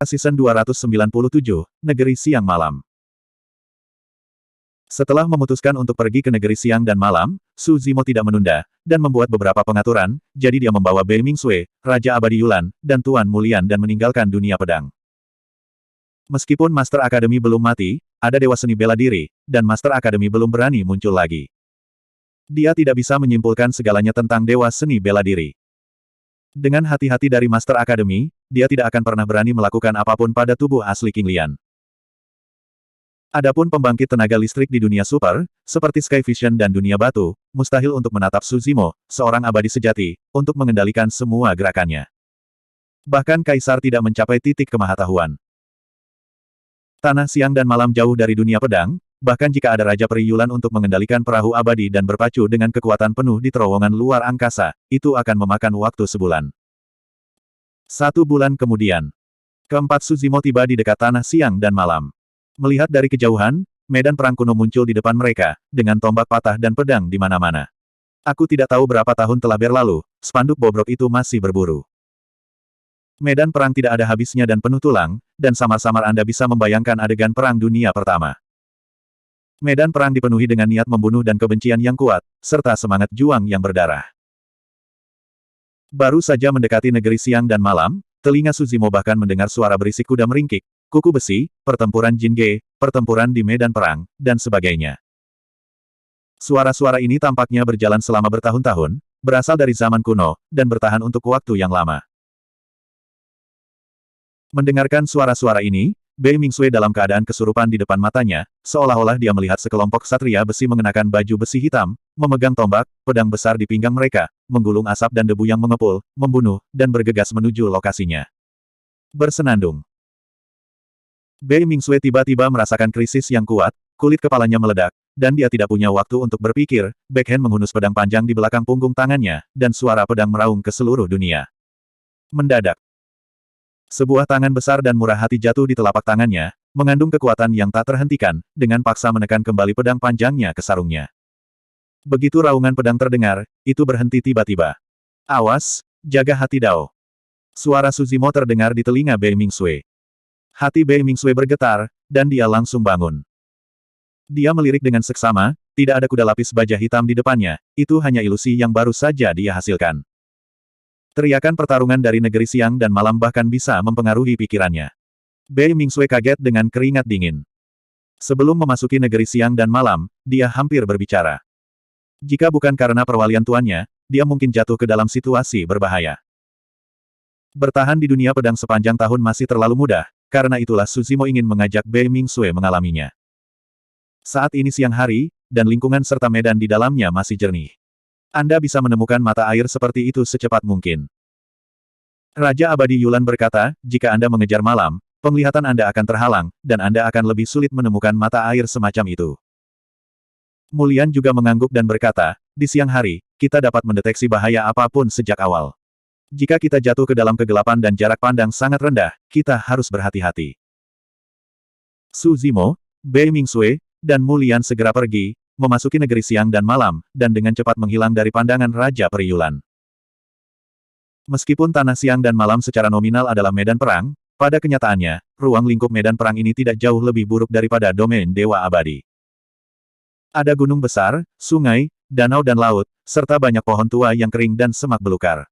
Season 297, Negeri Siang Malam. Setelah memutuskan untuk pergi ke negeri siang dan malam, Su Zimo tidak menunda, dan membuat beberapa pengaturan, jadi dia membawa Bei Mingsui, Raja Abadi Yulan, dan Tuan Mulian dan meninggalkan dunia pedang. Meskipun Master Academy belum mati, ada Dewa Seni Bela Diri, dan Master Academy belum berani muncul lagi. Dia tidak bisa menyimpulkan segalanya tentang Dewa Seni Bela Diri. Dengan hati-hati dari Master Academy, dia tidak akan pernah berani melakukan apapun pada tubuh asli King Lian. Adapun pembangkit tenaga listrik di dunia super, seperti Sky Vision dan dunia batu, mustahil untuk menatap Su Zimo, seorang abadi sejati, untuk mengendalikan semua gerakannya. Bahkan Kaisar tidak mencapai titik kemahatauan. Tanah siang dan malam jauh dari dunia pedang, bahkan jika ada Raja Peri Yulan untuk mengendalikan perahu abadi dan berpacu dengan kekuatan penuh di terowongan luar angkasa, itu akan memakan waktu sebulan. 1 bulan kemudian, keempat Su Zimo tiba di dekat tanah siang dan malam. Melihat dari kejauhan, medan perang kuno muncul di depan mereka, dengan tombak patah dan pedang di mana-mana. Aku tidak tahu berapa tahun telah berlalu, spanduk bobrok itu masih berburu. Medan perang tidak ada habisnya dan penuh tulang, dan samar-samar Anda bisa membayangkan adegan Perang Dunia Pertama. Medan perang dipenuhi dengan niat membunuh dan kebencian yang kuat, serta semangat juang yang berdarah. Baru saja mendekati negeri siang dan malam, telinga Su Zimo bahkan mendengar suara berisik kuda meringkik, kuku besi, pertempuran Jingge, pertempuran di medan perang, dan sebagainya. Suara-suara ini tampaknya berjalan selama bertahun-tahun, berasal dari zaman kuno, dan bertahan untuk waktu yang lama. Mendengarkan suara-suara ini, Bei Mingsui dalam keadaan kesurupan di depan matanya, seolah-olah dia melihat sekelompok ksatria besi mengenakan baju besi hitam, memegang tombak, pedang besar di pinggang mereka, menggulung asap dan debu yang mengepul, membunuh, dan bergegas menuju lokasinya. Bersenandung. Bei Mingsui tiba-tiba merasakan krisis yang kuat, kulit kepalanya meledak, dan dia tidak punya waktu untuk berpikir, backhand menghunus pedang panjang di belakang punggung tangannya, dan suara pedang meraung ke seluruh dunia. Mendadak. Sebuah tangan besar dan murah hati jatuh di telapak tangannya, mengandung kekuatan yang tak terhentikan, dengan paksa menekan kembali pedang panjangnya ke sarungnya. Begitu raungan pedang terdengar, itu berhenti tiba-tiba. Awas, jaga hati Dao. Suara Su Zimo terdengar di telinga Bei Mingsui. Hati Bei Mingsui bergetar, dan dia langsung bangun. Dia melirik dengan seksama, tidak ada kuda lapis baja hitam di depannya, itu hanya ilusi yang baru saja dia hasilkan. Teriakan pertarungan dari negeri siang dan malam bahkan bisa mempengaruhi pikirannya. Bei Mingsui kaget dengan keringat dingin. Sebelum memasuki negeri siang dan malam, dia hampir berbicara. Jika bukan karena perwalian tuannya, dia mungkin jatuh ke dalam situasi berbahaya. Bertahan di dunia pedang sepanjang tahun masih terlalu mudah, karena itulah Su Zimo ingin mengajak Bei Mingsui mengalaminya. Saat ini siang hari, dan lingkungan serta medan di dalamnya masih jernih. Anda bisa menemukan mata air seperti itu secepat mungkin. Raja Abadi Yulan berkata, jika Anda mengejar malam, penglihatan Anda akan terhalang, dan Anda akan lebih sulit menemukan mata air semacam itu. Mulian juga mengangguk dan berkata, di siang hari, kita dapat mendeteksi bahaya apapun sejak awal. Jika kita jatuh ke dalam kegelapan dan jarak pandang sangat rendah, kita harus berhati-hati. Su Zimo, Bei Mingsui, dan Mulian segera pergi, memasuki negeri siang dan malam, dan dengan cepat menghilang dari pandangan Raja Peri Yulan. Meskipun tanah siang dan malam secara nominal adalah medan perang, pada kenyataannya, ruang lingkup medan perang ini tidak jauh lebih buruk daripada domain Dewa Abadi. Ada gunung besar, sungai, danau dan laut, serta banyak pohon tua yang kering dan semak belukar.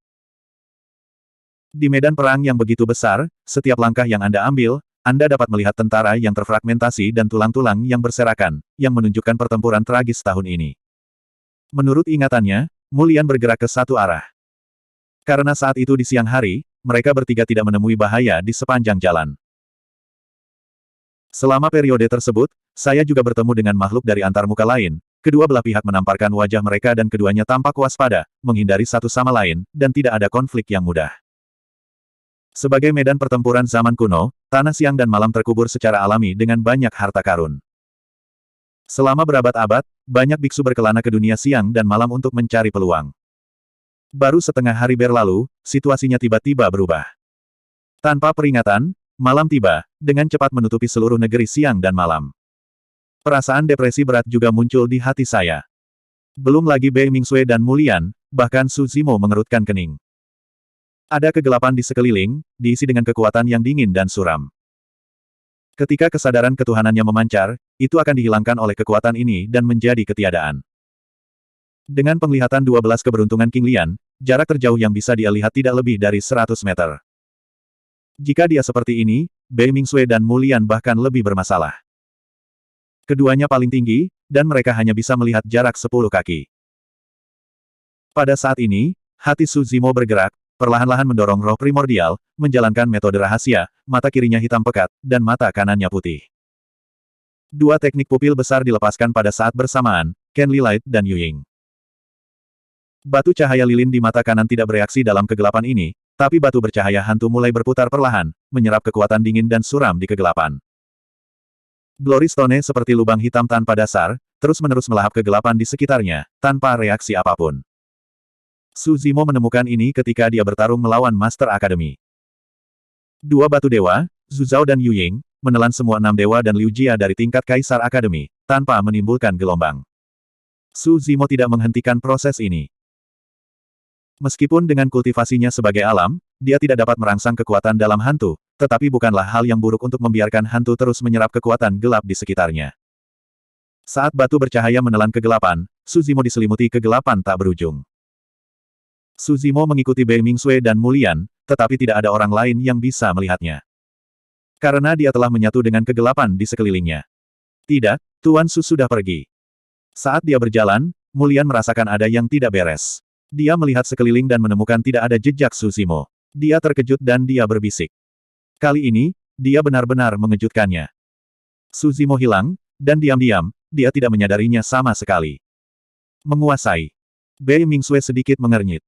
Di medan perang yang begitu besar, setiap langkah yang Anda ambil, Anda dapat melihat tentara yang terfragmentasi dan tulang-tulang yang berserakan, yang menunjukkan pertempuran tragis tahun ini. Menurut ingatannya, Mulian bergerak ke satu arah. Karena saat itu di siang hari, mereka bertiga tidak menemui bahaya di sepanjang jalan. Selama periode tersebut, saya juga bertemu dengan makhluk dari antarmuka lain, kedua belah pihak menamparkan wajah mereka dan keduanya tampak waspada, menghindari satu sama lain, dan tidak ada konflik yang mudah. Sebagai medan pertempuran zaman kuno, tanah siang dan malam terkubur secara alami dengan banyak harta karun. Selama berabad-abad, banyak biksu berkelana ke dunia siang dan malam untuk mencari peluang. Baru setengah hari berlalu, situasinya tiba-tiba berubah. Tanpa peringatan, malam tiba, dengan cepat menutupi seluruh negeri siang dan malam. Perasaan depresi berat juga muncul di hati saya. Belum lagi Bei Mingsui dan Mulian, bahkan Su Zimo mengerutkan kening. Ada kegelapan di sekeliling, diisi dengan kekuatan yang dingin dan suram. Ketika kesadaran ketuhanannya memancar, itu akan dihilangkan oleh kekuatan ini dan menjadi ketiadaan. Dengan penglihatan 12 keberuntungan King Lian, jarak terjauh yang bisa dia lihat tidak lebih dari 100 meter. Jika dia seperti ini, Bei Mingsui dan Mulian bahkan lebih bermasalah. Keduanya paling tinggi, dan mereka hanya bisa melihat jarak 10 kaki. Pada saat ini, hati Su Zimo bergerak, perlahan-lahan mendorong roh primordial, menjalankan metode rahasia, mata kirinya hitam pekat, dan mata kanannya putih. Dua teknik pupil besar dilepaskan pada saat bersamaan, Ken Li Light dan Yu Ying. Batu cahaya lilin di mata kanan tidak bereaksi dalam kegelapan ini, tapi batu bercahaya hantu mulai berputar perlahan, menyerap kekuatan dingin dan suram di kegelapan. Glory Stone seperti lubang hitam tanpa dasar, terus-menerus melahap kegelapan di sekitarnya, tanpa reaksi apapun. Su Zimo menemukan ini ketika dia bertarung melawan Master Academy. Dua batu dewa, Zhu Zhao dan Yu Ying, menelan semua 6 dewa dan Liu Jia dari tingkat Kaisar Academy, tanpa menimbulkan gelombang. Su Zimo tidak menghentikan proses ini. Meskipun dengan kultivasinya sebagai alam, dia tidak dapat merangsang kekuatan dalam hantu, tetapi bukanlah hal yang buruk untuk membiarkan hantu terus menyerap kekuatan gelap di sekitarnya. Saat batu bercahaya menelan kegelapan, Su Zimo diselimuti kegelapan tak berujung. Su Zimo mengikuti Bei Mingsui dan Mulian, tetapi tidak ada orang lain yang bisa melihatnya. Karena dia telah menyatu dengan kegelapan di sekelilingnya. Tidak, Tuan Su sudah pergi. Saat dia berjalan, Mulian merasakan ada yang tidak beres. Dia melihat sekeliling dan menemukan tidak ada jejak Su Zimo. Dia terkejut dan dia berbisik. Kali ini, dia benar-benar mengejutkannya. Su Zimo hilang, dan diam-diam, dia tidak menyadarinya sama sekali. Menguasai. Bei Mingsui sedikit mengernyit.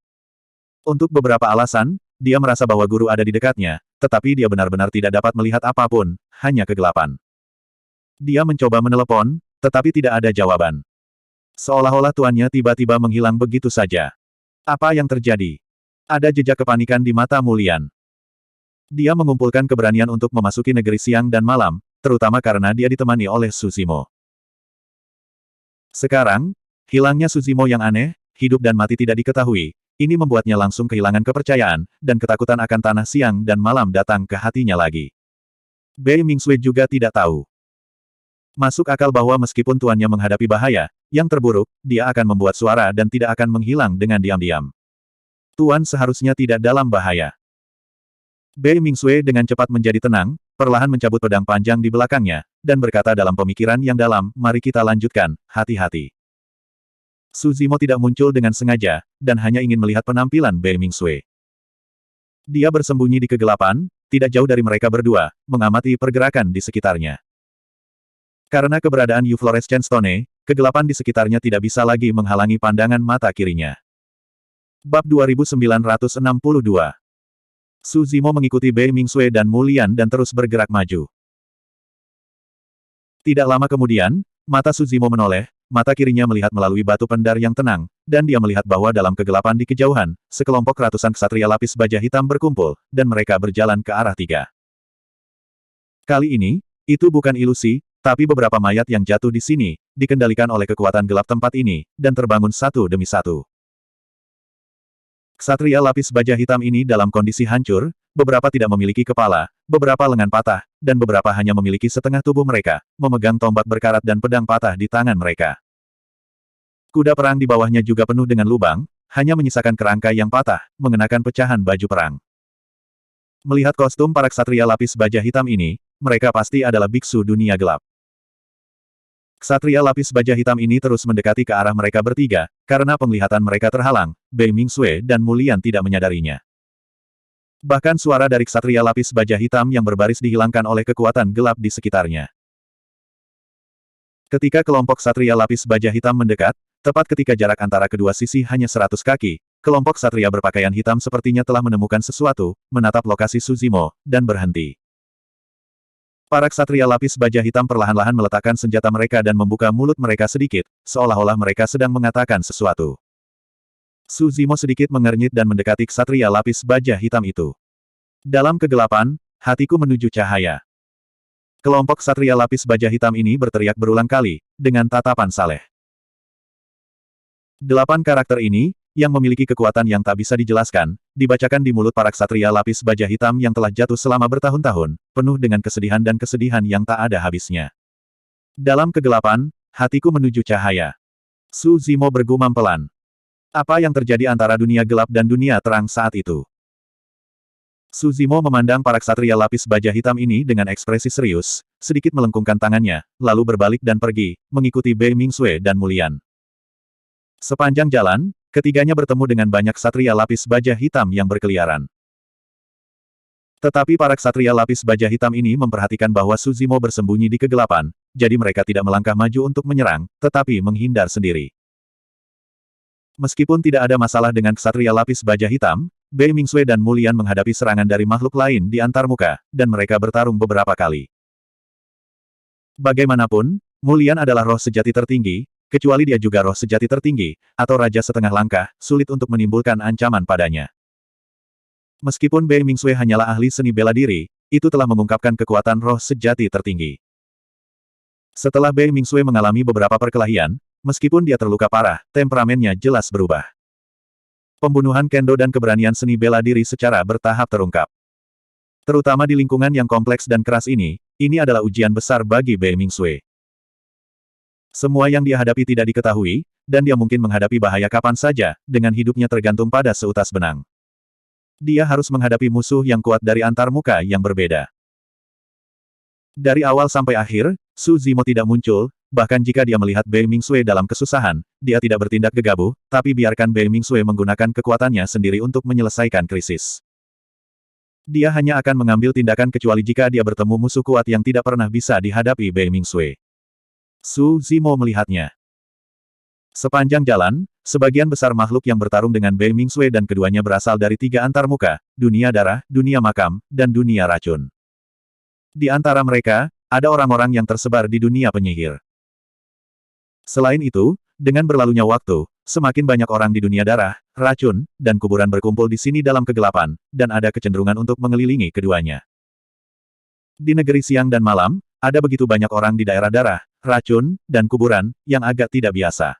Untuk beberapa alasan, dia merasa bahwa guru ada di dekatnya, tetapi dia benar-benar tidak dapat melihat apapun, hanya kegelapan. Dia mencoba menelepon, tetapi tidak ada jawaban. Seolah-olah tuannya tiba-tiba menghilang begitu saja. Apa yang terjadi? Ada jejak kepanikan di mata Mulian. Dia mengumpulkan keberanian untuk memasuki negeri siang dan malam, terutama karena dia ditemani oleh Su Zimo. Sekarang, hilangnya Su Zimo yang aneh, hidup dan mati tidak diketahui. Ini membuatnya langsung kehilangan kepercayaan, dan ketakutan akan tanah siang dan malam datang ke hatinya lagi. Bei Mingsui juga tidak tahu. Masuk akal bahwa meskipun tuannya menghadapi bahaya, yang terburuk, dia akan membuat suara dan tidak akan menghilang dengan diam-diam. Tuan seharusnya tidak dalam bahaya. Bei Mingsui dengan cepat menjadi tenang, perlahan mencabut pedang panjang di belakangnya, dan berkata dalam pemikiran yang dalam, mari kita lanjutkan, hati-hati. Su Zimo tidak muncul dengan sengaja, dan hanya ingin melihat penampilan Bei Mingsui. Dia bersembunyi di kegelapan, tidak jauh dari mereka berdua, mengamati pergerakan di sekitarnya. Karena keberadaan Yu Fluorescent Stone, kegelapan di sekitarnya tidak bisa lagi menghalangi pandangan mata kirinya. Bab 2962. Su Zimo mengikuti Bei Mingsui dan Mulian dan terus bergerak maju. Tidak lama kemudian, mata Su Zimo menoleh, mata kirinya melihat melalui batu pendar yang tenang, dan dia melihat bahwa dalam kegelapan di kejauhan, sekelompok ratusan ksatria lapis baja hitam berkumpul, dan mereka berjalan ke arah 3. Kali ini, itu bukan ilusi, tapi beberapa mayat yang jatuh di sini, dikendalikan oleh kekuatan gelap tempat ini, dan terbangun satu demi satu. Ksatria lapis baja hitam ini dalam kondisi hancur, beberapa tidak memiliki kepala, beberapa lengan patah, dan beberapa hanya memiliki setengah tubuh mereka, memegang tombak berkarat dan pedang patah di tangan mereka. Kuda perang di bawahnya juga penuh dengan lubang, hanya menyisakan kerangka yang patah, mengenakan pecahan baju perang. Melihat kostum para ksatria lapis baja hitam ini, mereka pasti adalah biksu dunia gelap. Ksatria lapis baja hitam ini terus mendekati ke arah mereka bertiga, karena penglihatan mereka terhalang, Bei Mingsui dan Mulian tidak menyadarinya. Bahkan suara dari ksatria lapis baja hitam yang berbaris dihilangkan oleh kekuatan gelap di sekitarnya. Ketika kelompok ksatria lapis baja hitam mendekat, tepat ketika jarak antara kedua sisi hanya 100 kaki, kelompok ksatria berpakaian hitam sepertinya telah menemukan sesuatu, menatap lokasi Su Zimo, dan berhenti. Para ksatria lapis baja hitam perlahan-lahan meletakkan senjata mereka dan membuka mulut mereka sedikit, seolah-olah mereka sedang mengatakan sesuatu. Su Zimo sedikit mengernyit dan mendekati ksatria lapis baja hitam itu. Dalam kegelapan, hatiku menuju cahaya. Kelompok ksatria lapis baja hitam ini berteriak berulang kali, dengan tatapan saleh. 8 karakter ini, yang memiliki kekuatan yang tak bisa dijelaskan, dibacakan di mulut para ksatria lapis baja hitam yang telah jatuh selama bertahun-tahun, penuh dengan kesedihan dan kesedihan yang tak ada habisnya. Dalam kegelapan, hatiku menuju cahaya. Su Zimo bergumam pelan. Apa yang terjadi antara dunia gelap dan dunia terang saat itu? Su Zimo memandang para ksatria lapis baja hitam ini dengan ekspresi serius, sedikit melengkungkan tangannya, lalu berbalik dan pergi, mengikuti Bei Mingsue dan Mulian. Sepanjang jalan, ketiganya bertemu dengan banyak ksatria lapis baja hitam yang berkeliaran. Tetapi para ksatria lapis baja hitam ini memperhatikan bahwa Su Zimo bersembunyi di kegelapan, jadi mereka tidak melangkah maju untuk menyerang, tetapi menghindar sendiri. Meskipun tidak ada masalah dengan ksatria lapis baja hitam, Bei Mingsue dan Mulian menghadapi serangan dari makhluk lain di antarmuka, dan mereka bertarung beberapa kali. Bagaimanapun, Mulian adalah roh sejati tertinggi, kecuali dia juga roh sejati tertinggi, atau raja setengah langkah, sulit untuk menimbulkan ancaman padanya. Meskipun Bei Mingsue hanyalah ahli seni bela diri, itu telah mengungkapkan kekuatan roh sejati tertinggi. Setelah Bei Mingsue mengalami beberapa perkelahian, meskipun dia terluka parah, temperamennya jelas berubah. Pembunuhan kendo dan keberanian seni bela diri secara bertahap terungkap. Terutama di lingkungan yang kompleks dan keras ini adalah ujian besar bagi Bei Mingsue. Semua yang dia hadapi tidak diketahui, dan dia mungkin menghadapi bahaya kapan saja, dengan hidupnya tergantung pada seutas benang. Dia harus menghadapi musuh yang kuat dari antarmuka yang berbeda. Dari awal sampai akhir, Su Zimo tidak muncul, bahkan jika dia melihat Bei Mingsue dalam kesusahan, dia tidak bertindak gegabah, tapi biarkan Bei Mingsue menggunakan kekuatannya sendiri untuk menyelesaikan krisis. Dia hanya akan mengambil tindakan kecuali jika dia bertemu musuh kuat yang tidak pernah bisa dihadapi Bei Mingsue. Su Zimo melihatnya. Sepanjang jalan, sebagian besar makhluk yang bertarung dengan Bei Mingsue dan keduanya berasal dari tiga antarmuka, dunia darah, dunia makam, dan dunia racun. Di antara mereka, ada orang-orang yang tersebar di dunia penyihir. Selain itu, dengan berlalunya waktu, semakin banyak orang di dunia darah, racun, dan kuburan berkumpul di sini dalam kegelapan, dan ada kecenderungan untuk mengelilingi keduanya. Di negeri siang dan malam, ada begitu banyak orang di daerah darah, racun, dan kuburan, yang agak tidak biasa.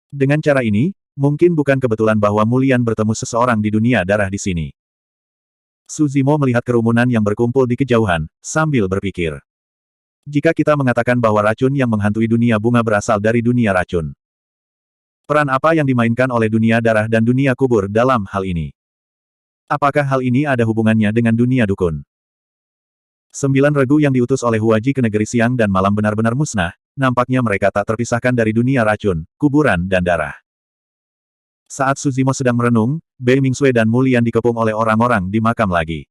Dengan cara ini, mungkin bukan kebetulan bahwa Mulian bertemu seseorang di dunia darah di sini. Su Zimo melihat kerumunan yang berkumpul di kejauhan, sambil berpikir. Jika kita mengatakan bahwa racun yang menghantui dunia bunga berasal dari dunia racun. Peran apa yang dimainkan oleh dunia darah dan dunia kubur dalam hal ini? Apakah hal ini ada hubungannya dengan dunia dukun? 9 regu yang diutus oleh Huaji ke negeri siang dan malam benar-benar musnah, nampaknya mereka tak terpisahkan dari dunia racun, kuburan dan darah. Saat Su Zimo sedang merenung, Bei Mingsue dan Mulian dikepung oleh orang-orang di makam lagi.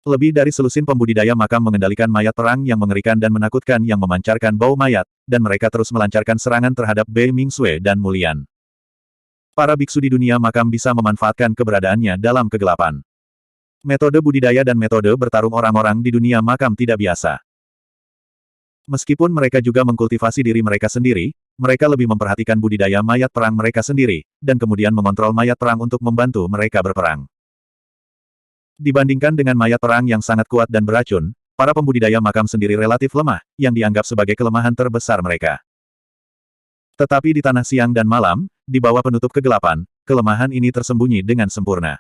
Lebih dari selusin pembudidaya makam mengendalikan mayat perang yang mengerikan dan menakutkan yang memancarkan bau mayat, dan mereka terus melancarkan serangan terhadap Bei Mingsue dan Mulian. Para biksu di dunia makam bisa memanfaatkan keberadaannya dalam kegelapan. Metode budidaya dan metode bertarung orang-orang di dunia makam tidak biasa. Meskipun mereka juga mengkultivasi diri mereka sendiri, mereka lebih memperhatikan budidaya mayat perang mereka sendiri, dan kemudian mengontrol mayat perang untuk membantu mereka berperang. Dibandingkan dengan mayat perang yang sangat kuat dan beracun, para pembudidaya makam sendiri relatif lemah, yang dianggap sebagai kelemahan terbesar mereka. Tetapi di tanah siang dan malam, di bawah penutup kegelapan, kelemahan ini tersembunyi dengan sempurna.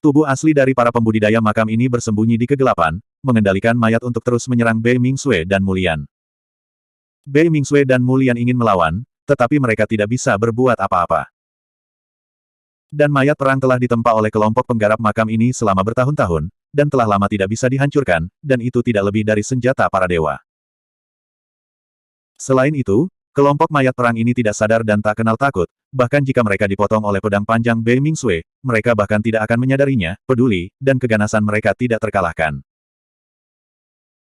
Tubuh asli dari para pembudidaya makam ini bersembunyi di kegelapan, mengendalikan mayat untuk terus menyerang Bei Mingsue dan Mulian. Bei Mingsue dan Mulian ingin melawan, tetapi mereka tidak bisa berbuat apa-apa. Dan mayat perang telah ditempa oleh kelompok penggarap makam ini selama bertahun-tahun, dan telah lama tidak bisa dihancurkan, dan itu tidak lebih dari senjata para dewa. Selain itu, kelompok mayat perang ini tidak sadar dan tak kenal takut, bahkan jika mereka dipotong oleh pedang panjang Bei Mingsue, mereka bahkan tidak akan menyadarinya, peduli, dan keganasan mereka tidak terkalahkan.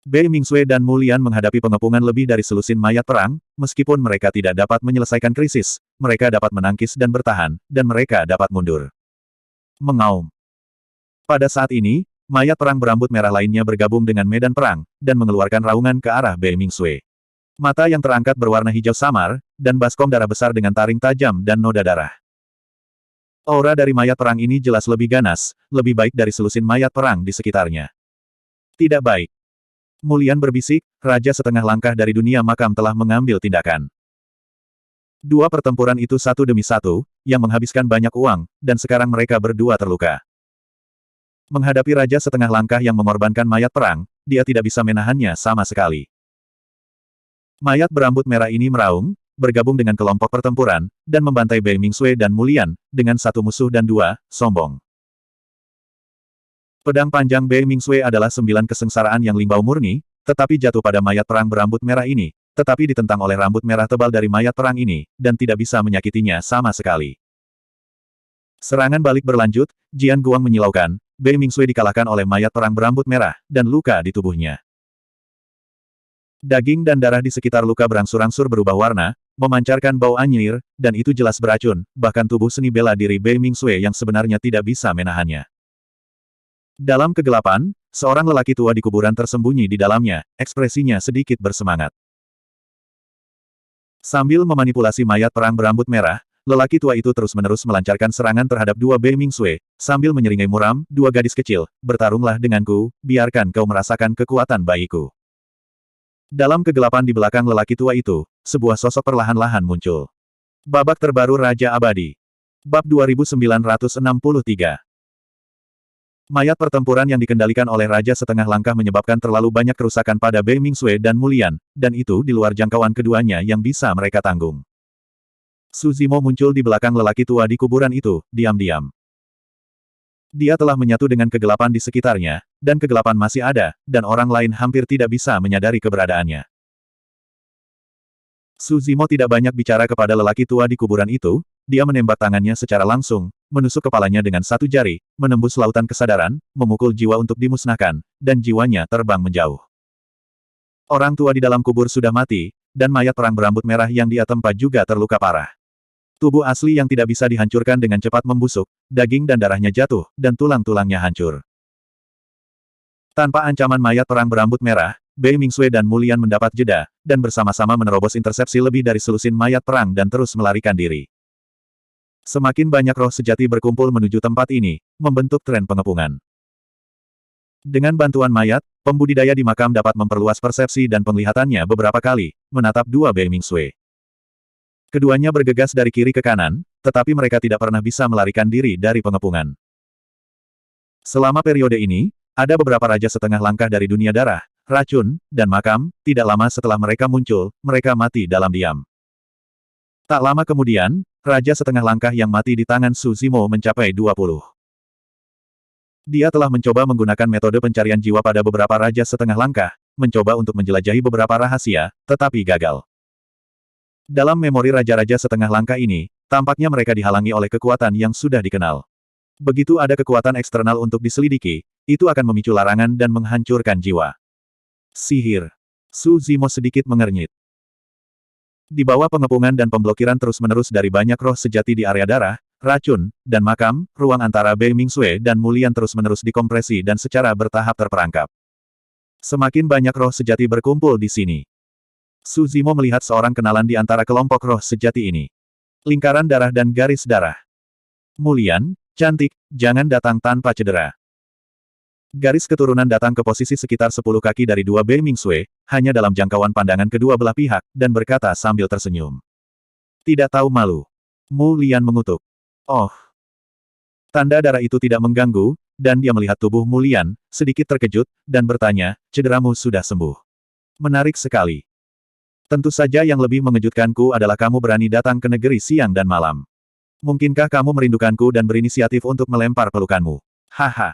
Bei Mingsue dan Mulian menghadapi pengepungan lebih dari selusin mayat perang, meskipun mereka tidak dapat menyelesaikan krisis, mereka dapat menangkis dan bertahan, dan mereka dapat mundur. Mengaum. Pada saat ini, mayat perang berambut merah lainnya bergabung dengan medan perang, dan mengeluarkan raungan ke arah Bei Mingsue. Mata yang terangkat berwarna hijau samar, dan baskom darah besar dengan taring tajam dan noda darah. Aura dari mayat perang ini jelas lebih ganas, lebih baik dari selusin mayat perang di sekitarnya. Tidak baik. Mulian berbisik, raja setengah langkah dari dunia makam telah mengambil tindakan. Dua pertempuran itu satu demi satu, yang menghabiskan banyak uang, dan sekarang mereka berdua terluka. Menghadapi raja setengah langkah yang mengorbankan mayat perang, dia tidak bisa menahannya sama sekali. Mayat berambut merah ini meraung, bergabung dengan kelompok pertempuran, dan membantai Bei Mingsui dan Mulian, dengan satu musuh dan dua, sombong. Pedang panjang Bei Mingsui adalah 9 kesengsaraan yang limbau murni, tetapi jatuh pada mayat perang berambut merah ini, tetapi ditentang oleh rambut merah tebal dari mayat perang ini, dan tidak bisa menyakitinya sama sekali. Serangan balik berlanjut, Jian Guang menyilaukan, Bei Mingsui dikalahkan oleh mayat perang berambut merah, dan luka di tubuhnya. Daging dan darah di sekitar luka berangsur-angsur berubah warna, memancarkan bau anyir, dan itu jelas beracun, bahkan tubuh seni bela diri Bei Mingsui yang sebenarnya tidak bisa menahannya. Dalam kegelapan, seorang lelaki tua di kuburan tersembunyi di dalamnya, ekspresinya sedikit bersemangat. Sambil memanipulasi mayat perang berambut merah, lelaki tua itu terus-menerus melancarkan serangan terhadap dua Bei Mingsui, sambil menyeringai muram, dua gadis kecil, bertarunglah denganku, biarkan kau merasakan kekuatan bayiku. Dalam kegelapan di belakang lelaki tua itu, sebuah sosok perlahan-lahan muncul. Babak terbaru Raja Abadi. Bab 2963. Mayat pertempuran yang dikendalikan oleh Raja Setengah Langkah menyebabkan terlalu banyak kerusakan pada Bei Mingsui dan Mulian, dan itu di luar jangkauan keduanya yang bisa mereka tanggung. Su Zimo muncul di belakang lelaki tua di kuburan itu, diam-diam. Dia telah menyatu dengan kegelapan di sekitarnya, dan kegelapan masih ada, dan orang lain hampir tidak bisa menyadari keberadaannya. Su Zimo tidak banyak bicara kepada lelaki tua di kuburan itu, dia menembak tangannya secara langsung, menusuk kepalanya dengan satu jari, menembus lautan kesadaran, memukul jiwa untuk dimusnahkan, dan jiwanya terbang menjauh. Orang tua di dalam kubur sudah mati, dan mayat perang berambut merah yang dia tempat juga terluka parah. Tubuh asli yang tidak bisa dihancurkan dengan cepat membusuk, daging dan darahnya jatuh, dan tulang-tulangnya hancur. Tanpa ancaman mayat perang berambut merah, Bei Mingsui dan Mulian mendapat jeda, dan bersama-sama menerobos intercepsi lebih dari selusin mayat perang dan terus melarikan diri. Semakin banyak roh sejati berkumpul menuju tempat ini, membentuk tren pengepungan. Dengan bantuan mayat, pembudidaya di makam dapat memperluas persepsi dan penglihatannya beberapa kali, menatap dua Bei Mingsui. Keduanya bergegas dari kiri ke kanan, tetapi mereka tidak pernah bisa melarikan diri dari pengepungan. Selama periode ini, ada beberapa raja setengah langkah dari dunia darah, racun, dan makam, tidak lama setelah mereka muncul, mereka mati dalam diam. Tak lama kemudian, raja setengah langkah yang mati di tangan Su Zimo mencapai 20. Dia telah mencoba menggunakan metode pencarian jiwa pada beberapa raja setengah langkah, mencoba untuk menjelajahi beberapa rahasia, tetapi gagal. Dalam memori raja-raja setengah langkah ini, tampaknya mereka dihalangi oleh kekuatan yang sudah dikenal. Begitu ada kekuatan eksternal untuk diselidiki, itu akan memicu larangan dan menghancurkan jiwa. Sihir. Su Zimo sedikit mengernyit. Di bawah pengepungan dan pemblokiran terus-menerus dari banyak roh sejati di area darah, racun, dan makam, ruang antara Bei Mingsui dan Mulian terus-menerus dikompresi dan secara bertahap terperangkap. Semakin banyak roh sejati berkumpul di sini. Su Zimo melihat seorang kenalan di antara kelompok roh sejati ini. Lingkaran darah dan garis darah. Mulian, cantik, jangan datang tanpa cedera. Garis keturunan datang ke posisi sekitar 10 kaki dari dua Bei Mingsui, hanya dalam jangkauan pandangan kedua belah pihak, dan berkata sambil tersenyum. Tidak tahu malu. Mulian mengutuk. Oh. Tanda darah itu tidak mengganggu, dan dia melihat tubuh Mulian, sedikit terkejut, dan bertanya, cederamu sudah sembuh. Menarik sekali. Tentu saja yang lebih mengejutkanku adalah kamu berani datang ke negeri siang dan malam. Mungkinkah kamu merindukanku dan berinisiatif untuk melempar pelukanmu? Haha.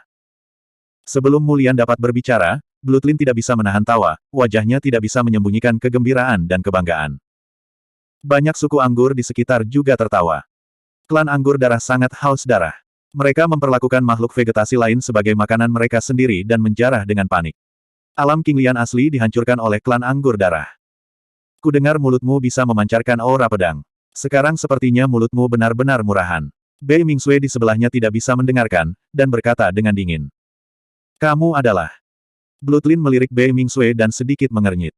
Sebelum Mulian dapat berbicara, Bloodlin tidak bisa menahan tawa, wajahnya tidak bisa menyembunyikan kegembiraan dan kebanggaan. Banyak suku anggur di sekitar juga tertawa. Klan anggur darah sangat haus darah. Mereka memperlakukan makhluk vegetasi lain sebagai makanan mereka sendiri dan menjarah dengan panik. Alam Qinglian asli dihancurkan oleh klan anggur darah. Kudengar mulutmu bisa memancarkan aura pedang. Sekarang sepertinya mulutmu benar-benar murahan. Bei Mingsui di sebelahnya tidak bisa mendengarkan, dan berkata dengan dingin. Kamu adalah... Bloodlin melirik Bei Mingsui dan sedikit mengernyit.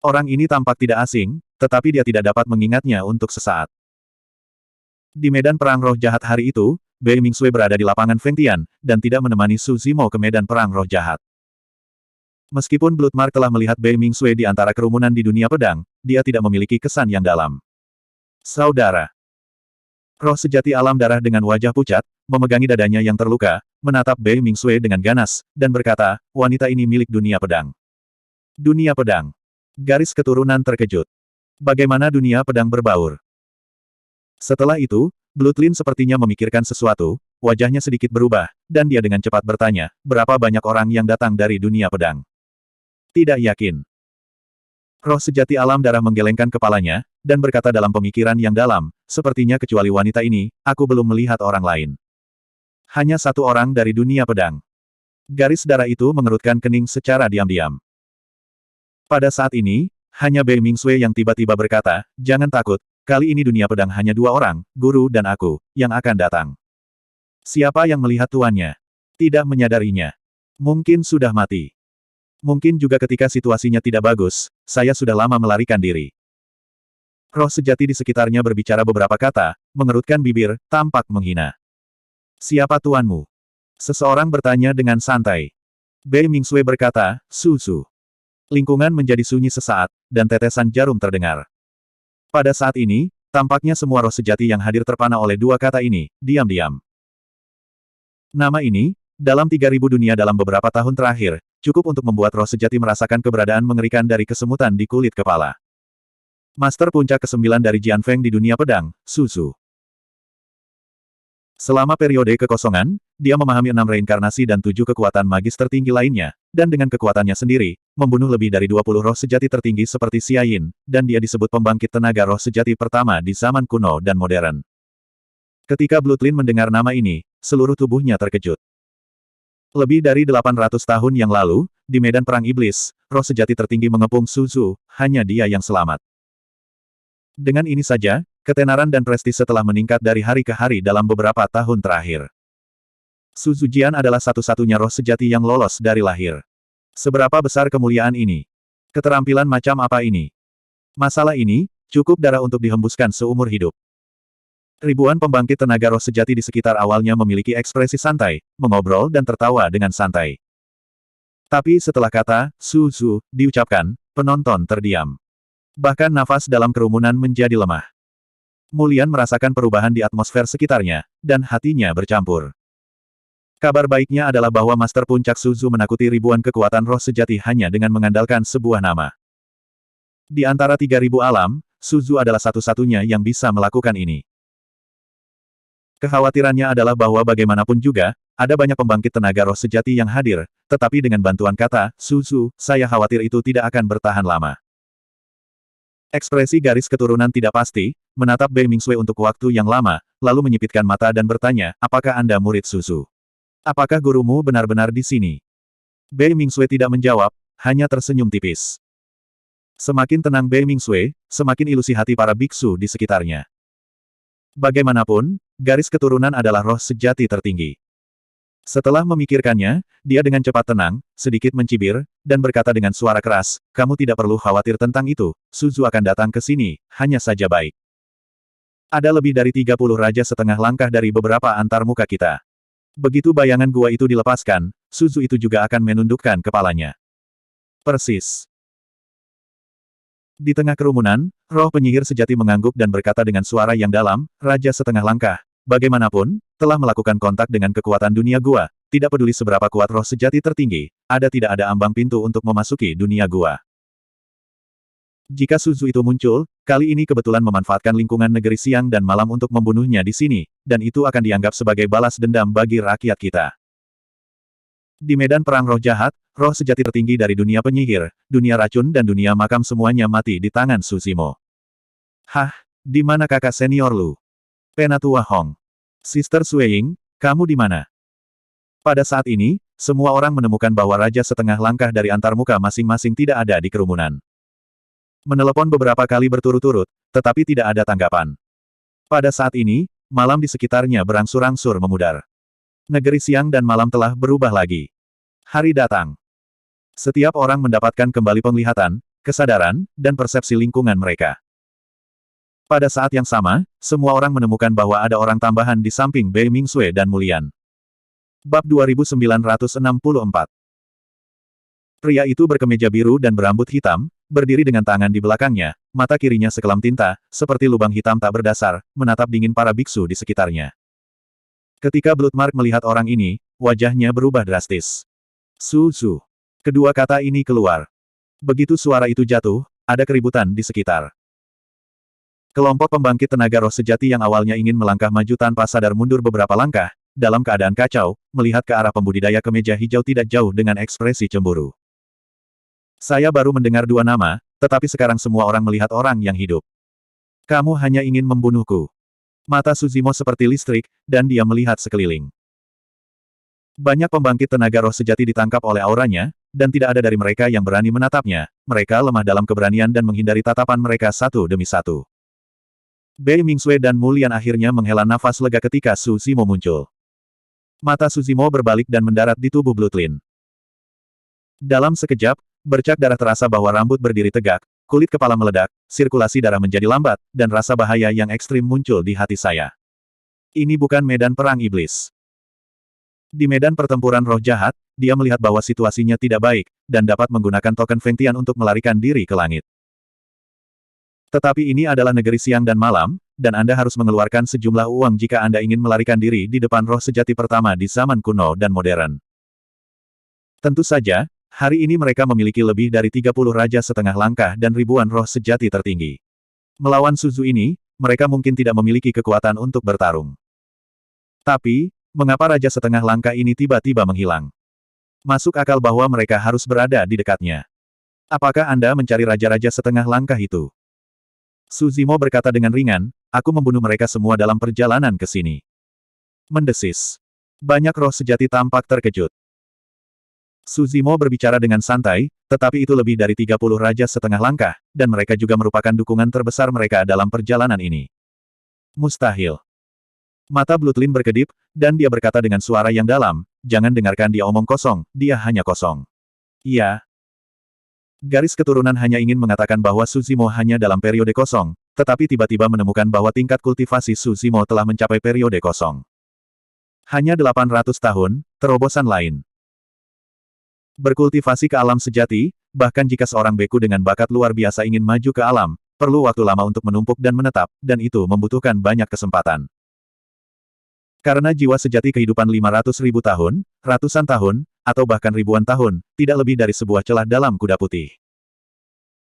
Orang ini tampak tidak asing, tetapi dia tidak dapat mengingatnya untuk sesaat. Di medan perang roh jahat hari itu, Bei Mingsui berada di lapangan Fengtian, dan tidak menemani Su Zimo ke medan perang roh jahat. Meskipun Bloodmark telah melihat Bei Mingsui di antara kerumunan di dunia pedang, dia tidak memiliki kesan yang dalam. Saudara. Roh sejati alam darah dengan wajah pucat, memegangi dadanya yang terluka, menatap Bei Mingsui dengan ganas, dan berkata, wanita ini milik dunia pedang. Dunia pedang. Garis keturunan terkejut. Bagaimana dunia pedang berbaur? Setelah itu, Bloodline sepertinya memikirkan sesuatu, wajahnya sedikit berubah, dan dia dengan cepat bertanya, berapa banyak orang yang datang dari dunia pedang? Tidak yakin. Roh sejati alam darah menggelengkan kepalanya, dan berkata dalam pemikiran yang dalam, sepertinya kecuali wanita ini, aku belum melihat orang lain. Hanya satu orang dari dunia pedang. Garis darah itu mengerutkan kening secara diam-diam. Pada saat ini, hanya Bei Mingsui yang tiba-tiba berkata, jangan takut, kali ini dunia pedang hanya dua orang, guru dan aku, yang akan datang. Siapa yang melihat tuannya? Tidak menyadarinya. Mungkin sudah mati. Mungkin juga ketika situasinya tidak bagus, saya sudah lama melarikan diri. Roh sejati di sekitarnya berbicara beberapa kata, mengerutkan bibir, tampak menghina. Siapa tuanmu? Seseorang bertanya dengan santai. Bei Mingsui berkata, Su. Lingkungan menjadi sunyi sesaat, dan tetesan jarum terdengar. Pada saat ini, tampaknya semua roh sejati yang hadir terpana oleh dua kata ini, diam-diam. Nama ini, dalam 3.000 dunia dalam beberapa tahun terakhir, cukup untuk membuat roh sejati merasakan keberadaan mengerikan dari kesemutan di kulit kepala. Master puncak ke-9 dari Jianfeng di dunia pedang, Su. Selama periode kekosongan, dia memahami 6 reinkarnasi dan 7 kekuatan magis tertinggi lainnya, dan dengan kekuatannya sendiri, membunuh lebih dari 20 roh sejati tertinggi seperti Xia Yin, dan dia disebut pembangkit tenaga roh sejati pertama di zaman kuno dan modern. Ketika Bloodline mendengar nama ini, seluruh tubuhnya terkejut. Lebih dari 800 tahun yang lalu, di medan perang iblis, roh sejati tertinggi mengepung Su, hanya dia yang selamat. Dengan ini saja, ketenaran dan prestise telah meningkat dari hari ke hari dalam beberapa tahun terakhir. Su Zujian adalah satu-satunya roh sejati yang lolos dari lahir. Seberapa besar kemuliaan ini? Keterampilan macam apa ini? Masalah ini, cukup darah untuk dihembuskan seumur hidup. Ribuan pembangkit tenaga roh sejati di sekitar awalnya memiliki ekspresi santai, mengobrol dan tertawa dengan santai. Tapi setelah kata, Su, diucapkan, penonton terdiam. Bahkan nafas dalam kerumunan menjadi lemah. Mulian merasakan perubahan di atmosfer sekitarnya, dan hatinya bercampur. Kabar baiknya adalah bahwa Master Puncak Su menakuti ribuan kekuatan roh sejati hanya dengan mengandalkan sebuah nama. Di antara 3.000 alam, Su adalah satu-satunya yang bisa melakukan ini. Kekhawatirannya adalah bahwa bagaimanapun juga, ada banyak pembangkit tenaga roh sejati yang hadir, tetapi dengan bantuan kata, Su, saya khawatir itu tidak akan bertahan lama. Ekspresi garis keturunan tidak pasti, menatap Bei Mingsui untuk waktu yang lama, lalu menyipitkan mata dan bertanya, apakah Anda murid Su? Apakah gurumu benar-benar di sini? Bei Mingsui tidak menjawab, hanya tersenyum tipis. Semakin tenang Bei Mingsui, semakin ilusi hati para biksu di sekitarnya. Bagaimanapun, garis keturunan adalah roh sejati tertinggi. Setelah memikirkannya, dia dengan cepat tenang, sedikit mencibir, dan berkata dengan suara keras, kamu tidak perlu khawatir tentang itu, Su akan datang ke sini, hanya saja baik. Ada lebih dari 30 raja setengah langkah dari beberapa antarmuka kita. Begitu bayangan gua itu dilepaskan, Su itu juga akan menundukkan kepalanya. Persis. Di tengah kerumunan, roh penyihir sejati mengangguk dan berkata dengan suara yang dalam, Raja setengah langkah, bagaimanapun, telah melakukan kontak dengan kekuatan dunia gua, tidak peduli seberapa kuat roh sejati tertinggi, tidak ada ambang pintu untuk memasuki dunia gua. Jika Su itu muncul, kali ini kebetulan memanfaatkan lingkungan negeri siang dan malam untuk membunuhnya di sini, dan itu akan dianggap sebagai balas dendam bagi rakyat kita. Di medan perang roh jahat, roh sejati tertinggi dari dunia penyihir, dunia racun dan dunia makam semuanya mati di tangan Su Zimo. Hah, di mana kakak senior lu? Penatua Hong. Sister Sueying, kamu di mana? Pada saat ini, semua orang menemukan bahwa raja setengah langkah dari antarmuka masing-masing tidak ada di kerumunan. Menelepon beberapa kali berturut-turut, tetapi tidak ada tanggapan. Pada saat ini, malam di sekitarnya berangsur-angsur memudar. Negeri siang dan malam telah berubah lagi. Hari datang. Setiap orang mendapatkan kembali penglihatan, kesadaran, dan persepsi lingkungan mereka. Pada saat yang sama, semua orang menemukan bahwa ada orang tambahan di samping Bei Mingsui dan Mulian. Bab 2964. Pria itu berkemeja biru dan berambut hitam, berdiri dengan tangan di belakangnya, mata kirinya sekelam tinta, seperti lubang hitam tak berdasar, menatap dingin para biksu di sekitarnya. Ketika Bloodmark melihat orang ini, wajahnya berubah drastis. Su. Kedua kata ini keluar. Begitu suara itu jatuh, ada keributan di sekitar. Kelompok pembangkit tenaga roh sejati yang awalnya ingin melangkah maju tanpa sadar mundur beberapa langkah, dalam keadaan kacau, melihat ke arah pembudidaya kemeja hijau tidak jauh dengan ekspresi cemburu. Saya baru mendengar dua nama, tetapi sekarang semua orang melihat orang yang hidup. Kamu hanya ingin membunuhku. Mata Suzimo seperti listrik, dan dia melihat sekeliling. Banyak pembangkit tenaga roh sejati ditangkap oleh auranya, dan tidak ada dari mereka yang berani menatapnya. Mereka lemah dalam keberanian dan menghindari tatapan mereka satu demi satu. Bei Mingsui dan Mulian akhirnya menghela nafas lega ketika Suzimo muncul. Mata Suzimo berbalik dan mendarat di tubuh Bloodlin. Dalam sekejap, bercak darah terasa bahwa rambut berdiri tegak, kulit kepala meledak, sirkulasi darah menjadi lambat, dan rasa bahaya yang ekstrim muncul di hati saya. Ini bukan medan perang iblis. Di medan pertempuran roh jahat, dia melihat bahwa situasinya tidak baik, dan dapat menggunakan token Fengtian untuk melarikan diri ke langit. Tetapi ini adalah negeri siang dan malam, dan Anda harus mengeluarkan sejumlah uang jika Anda ingin melarikan diri di depan roh sejati pertama di zaman kuno dan modern. Tentu saja, hari ini mereka memiliki lebih dari 30 raja setengah langkah dan ribuan roh sejati tertinggi. Melawan Suzu ini, mereka mungkin tidak memiliki kekuatan untuk bertarung. Tapi, mengapa raja setengah langkah ini tiba-tiba menghilang? Masuk akal bahwa mereka harus berada di dekatnya. Apakah Anda mencari raja-raja setengah langkah itu? Suzimo berkata dengan ringan, aku membunuh mereka semua dalam perjalanan ke sini. Mendesis. Banyak roh sejati tampak terkejut. Suzimo berbicara dengan santai, tetapi itu lebih dari 30 raja setengah langkah, dan mereka juga merupakan dukungan terbesar mereka dalam perjalanan ini. Mustahil. Mata Bloodlin berkedip, dan dia berkata dengan suara yang dalam, jangan dengarkan dia omong kosong, dia hanya kosong. Iya. Garis keturunan hanya ingin mengatakan bahwa Suzimo hanya dalam periode kosong, tetapi tiba-tiba menemukan bahwa tingkat kultivasi Suzimo telah mencapai periode kosong. Hanya 800 tahun, terobosan lain. Berkultivasi ke alam sejati, bahkan jika seorang beku dengan bakat luar biasa ingin maju ke alam, perlu waktu lama untuk menumpuk dan menetap, dan itu membutuhkan banyak kesempatan. Karena jiwa sejati kehidupan 500.000 tahun, ratusan tahun, atau bahkan ribuan tahun, tidak lebih dari sebuah celah dalam kuda putih.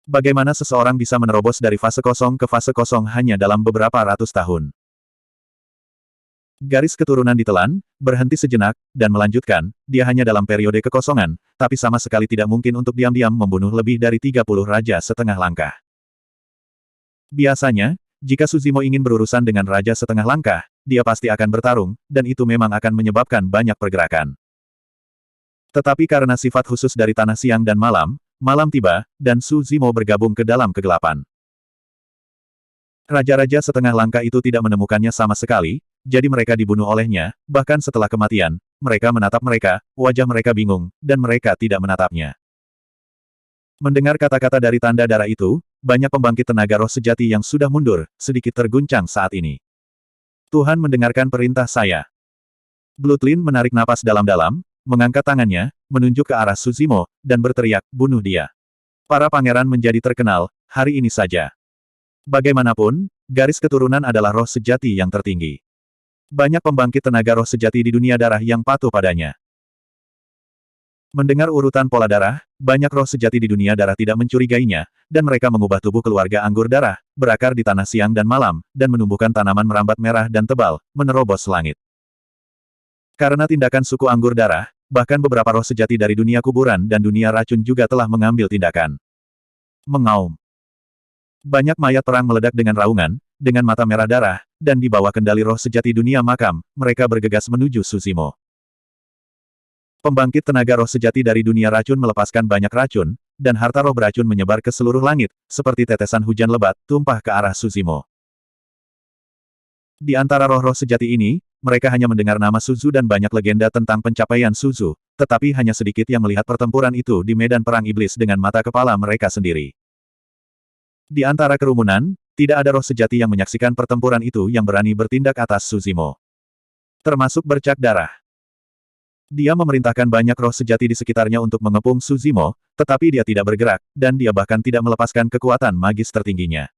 Bagaimana seseorang bisa menerobos dari fase kosong ke fase kosong hanya dalam beberapa ratus tahun? Garis keturunan ditelan, berhenti sejenak, dan melanjutkan, dia hanya dalam periode kekosongan, tapi sama sekali tidak mungkin untuk diam-diam membunuh lebih dari 30 raja setengah langkah. Biasanya, jika Suzimo ingin berurusan dengan raja setengah langkah, dia pasti akan bertarung, dan itu memang akan menyebabkan banyak pergerakan. Tetapi karena sifat khusus dari tanah siang dan malam, malam tiba, dan Suzimo bergabung ke dalam kegelapan. Raja-raja setengah langkah itu tidak menemukannya sama sekali, jadi mereka dibunuh olehnya, bahkan setelah kematian, mereka menatap mereka, wajah mereka bingung, dan mereka tidak menatapnya. Mendengar kata-kata dari tanda darah itu, banyak pembangkit tenaga roh sejati yang sudah mundur, sedikit terguncang saat ini. Tuhan mendengarkan perintah saya. Bloodlin menarik napas dalam-dalam, mengangkat tangannya, menunjuk ke arah Suzimo, dan berteriak, bunuh dia. Para pangeran menjadi terkenal, hari ini saja. Bagaimanapun, garis keturunan adalah roh sejati yang tertinggi. Banyak pembangkit tenaga roh sejati di dunia darah yang patuh padanya. Mendengar urutan pola darah, banyak roh sejati di dunia darah tidak mencurigainya, dan mereka mengubah tubuh keluarga anggur darah, berakar di tanah siang dan malam, dan menumbuhkan tanaman merambat merah dan tebal, menerobos langit. Karena tindakan suku anggur darah, bahkan beberapa roh sejati dari dunia kuburan dan dunia racun juga telah mengambil tindakan. Mengaum. Banyak mayat perang meledak dengan raungan, dengan mata merah darah, dan di bawah kendali roh sejati dunia makam, mereka bergegas menuju Suzimo. Pembangkit tenaga roh sejati dari dunia racun melepaskan banyak racun, dan harta roh beracun menyebar ke seluruh langit, seperti tetesan hujan lebat, tumpah ke arah Suzimo. Di antara roh-roh sejati ini, mereka hanya mendengar nama Suzu dan banyak legenda tentang pencapaian Suzu, tetapi hanya sedikit yang melihat pertempuran itu di medan perang iblis dengan mata kepala mereka sendiri. Di antara kerumunan, tidak ada roh sejati yang menyaksikan pertempuran itu yang berani bertindak atas Suzimo. Termasuk bercak darah. Dia memerintahkan banyak roh sejati di sekitarnya untuk mengepung Su Zimo, tetapi dia tidak bergerak, dan dia bahkan tidak melepaskan kekuatan magis tertingginya.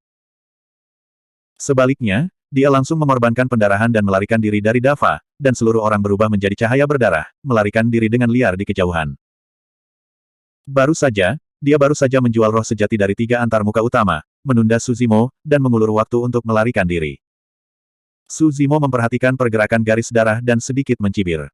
Sebaliknya, dia langsung mengorbankan pendarahan dan melarikan diri dari Dava, dan seluruh orang berubah menjadi cahaya berdarah, melarikan diri dengan liar di kejauhan. Dia baru saja menjual roh sejati dari 3 antarmuka utama, menunda Su Zimo, dan mengulur waktu untuk melarikan diri. Su Zimo memperhatikan pergerakan garis darah dan sedikit mencibir.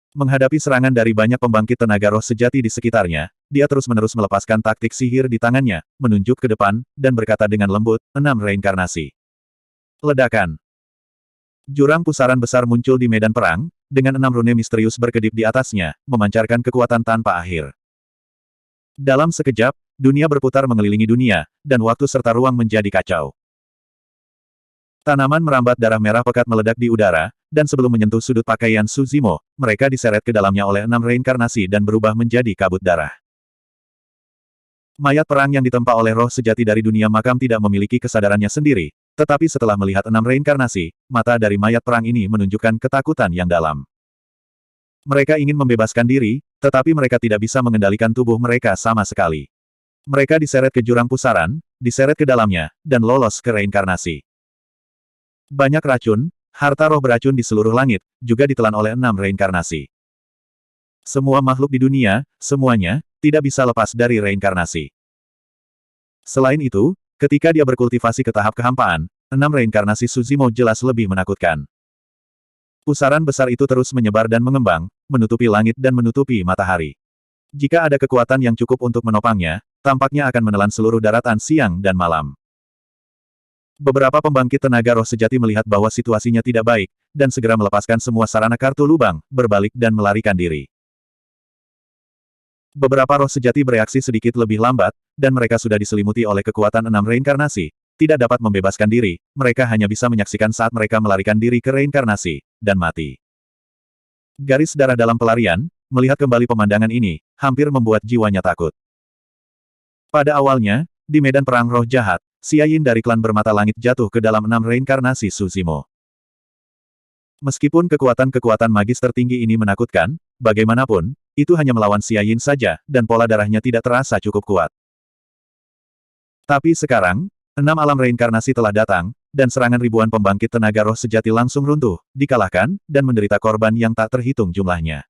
Menghadapi serangan dari banyak pembangkit tenaga roh sejati di sekitarnya, dia terus-menerus melepaskan taktik sihir di tangannya, menunjuk ke depan, dan berkata dengan lembut, 6 reinkarnasi. Ledakan. Jurang pusaran besar muncul di medan perang, dengan 6 rune misterius berkedip di atasnya, memancarkan kekuatan tanpa akhir. Dalam sekejap, dunia berputar mengelilingi dunia, dan waktu serta ruang menjadi kacau. Tanaman merambat darah merah pekat meledak di udara, dan sebelum menyentuh sudut pakaian Su Zimo, mereka diseret ke dalamnya oleh 6 reinkarnasi dan berubah menjadi kabut darah. Mayat perang yang ditempa oleh roh sejati dari dunia makam tidak memiliki kesadarannya sendiri, tetapi setelah melihat 6 reinkarnasi, mata dari mayat perang ini menunjukkan ketakutan yang dalam. Mereka ingin membebaskan diri, tetapi mereka tidak bisa mengendalikan tubuh mereka sama sekali. Mereka diseret ke jurang pusaran, diseret ke dalamnya, dan lolos ke reinkarnasi. Banyak racun, harta roh beracun di seluruh langit, juga ditelan oleh 6 reinkarnasi. Semua makhluk di dunia, semuanya, tidak bisa lepas dari reinkarnasi. Selain itu, ketika dia berkultivasi ke tahap kehampaan, 6 reinkarnasi Su Zimo jelas lebih menakutkan. Pusaran besar itu terus menyebar dan mengembang, menutupi langit dan menutupi matahari. Jika ada kekuatan yang cukup untuk menopangnya, tampaknya akan menelan seluruh daratan siang dan malam. Beberapa pembangkit tenaga roh sejati melihat bahwa situasinya tidak baik, dan segera melepaskan semua sarana kartu lubang, berbalik dan melarikan diri. Beberapa roh sejati bereaksi sedikit lebih lambat, dan mereka sudah diselimuti oleh kekuatan 6 reinkarnasi, tidak dapat membebaskan diri, mereka hanya bisa menyaksikan saat mereka melarikan diri ke reinkarnasi, dan mati. Garis darah dalam pelarian, melihat kembali pemandangan ini, hampir membuat jiwanya takut. Pada awalnya, di medan perang roh jahat, Xia Yin dari klan bermata langit jatuh ke dalam 6 reinkarnasi Su Zimo. Meskipun kekuatan-kekuatan magis tertinggi ini menakutkan, bagaimanapun, itu hanya melawan Xia Yin saja, dan pola darahnya tidak terasa cukup kuat. Tapi sekarang, 6 alam reinkarnasi telah datang, dan serangan ribuan pembangkit tenaga roh sejati langsung runtuh, dikalahkan, dan menderita korban yang tak terhitung jumlahnya.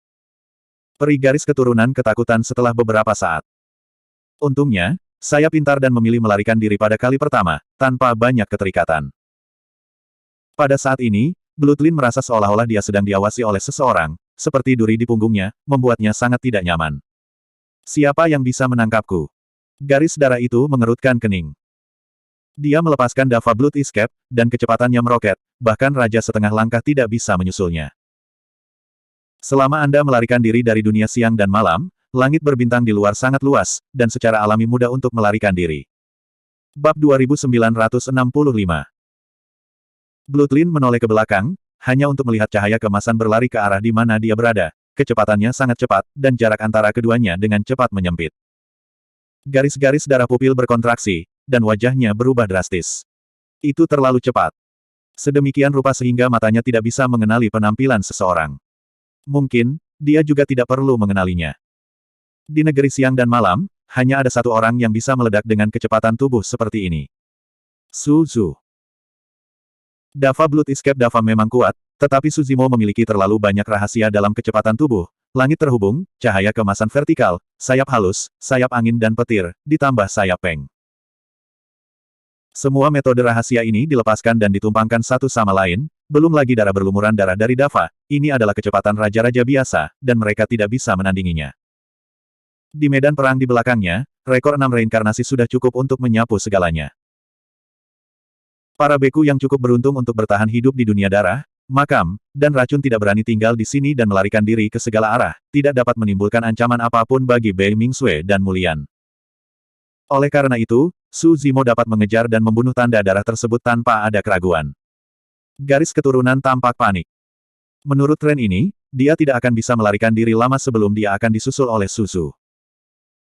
Peri garis keturunan ketakutan setelah beberapa saat. Untungnya, saya pintar dan memilih melarikan diri pada kali pertama, tanpa banyak keterikatan. Pada saat ini, Bloodline merasa seolah-olah dia sedang diawasi oleh seseorang, seperti duri di punggungnya, membuatnya sangat tidak nyaman. Siapa yang bisa menangkapku? Garis darah itu mengerutkan kening. Dia melepaskan Dava Blood Escape, dan kecepatannya meroket, bahkan Raja setengah langkah tidak bisa menyusulnya. Selama Anda melarikan diri dari dunia siang dan malam, langit berbintang di luar sangat luas, dan secara alami mudah untuk melarikan diri. Bab 2965. Bloodline menoleh ke belakang, hanya untuk melihat cahaya kemasan berlari ke arah di mana dia berada. Kecepatannya sangat cepat, dan jarak antara keduanya dengan cepat menyempit. Garis-garis darah pupil berkontraksi, dan wajahnya berubah drastis. Itu terlalu cepat. Sedemikian rupa sehingga matanya tidak bisa mengenali penampilan seseorang. Mungkin, dia juga tidak perlu mengenalinya. Di negeri siang dan malam, hanya ada satu orang yang bisa meledak dengan kecepatan tubuh seperti ini. Su Zhu. Dava Blood Escape Dava memang kuat, tetapi Su Zimo memiliki terlalu banyak rahasia dalam kecepatan tubuh. Langit terhubung, cahaya kemasan vertikal, sayap halus, sayap angin dan petir, ditambah sayap peng. Semua metode rahasia ini dilepaskan dan ditumpangkan satu sama lain, belum lagi darah berlumuran darah dari Dava, ini adalah kecepatan raja-raja biasa, dan mereka tidak bisa menandinginya. Di medan perang di belakangnya, rekor 6 reinkarnasi sudah cukup untuk menyapu segalanya. Para beku yang cukup beruntung untuk bertahan hidup di dunia darah, makam, dan racun tidak berani tinggal di sini dan melarikan diri ke segala arah, tidak dapat menimbulkan ancaman apapun bagi Bei Mingsui dan Mulian. Oleh karena itu, Su Zimo dapat mengejar dan membunuh tanda darah tersebut tanpa ada keraguan. Garis keturunan tampak panik. Menurut tren ini, dia tidak akan bisa melarikan diri lama sebelum dia akan disusul oleh Su Zhu.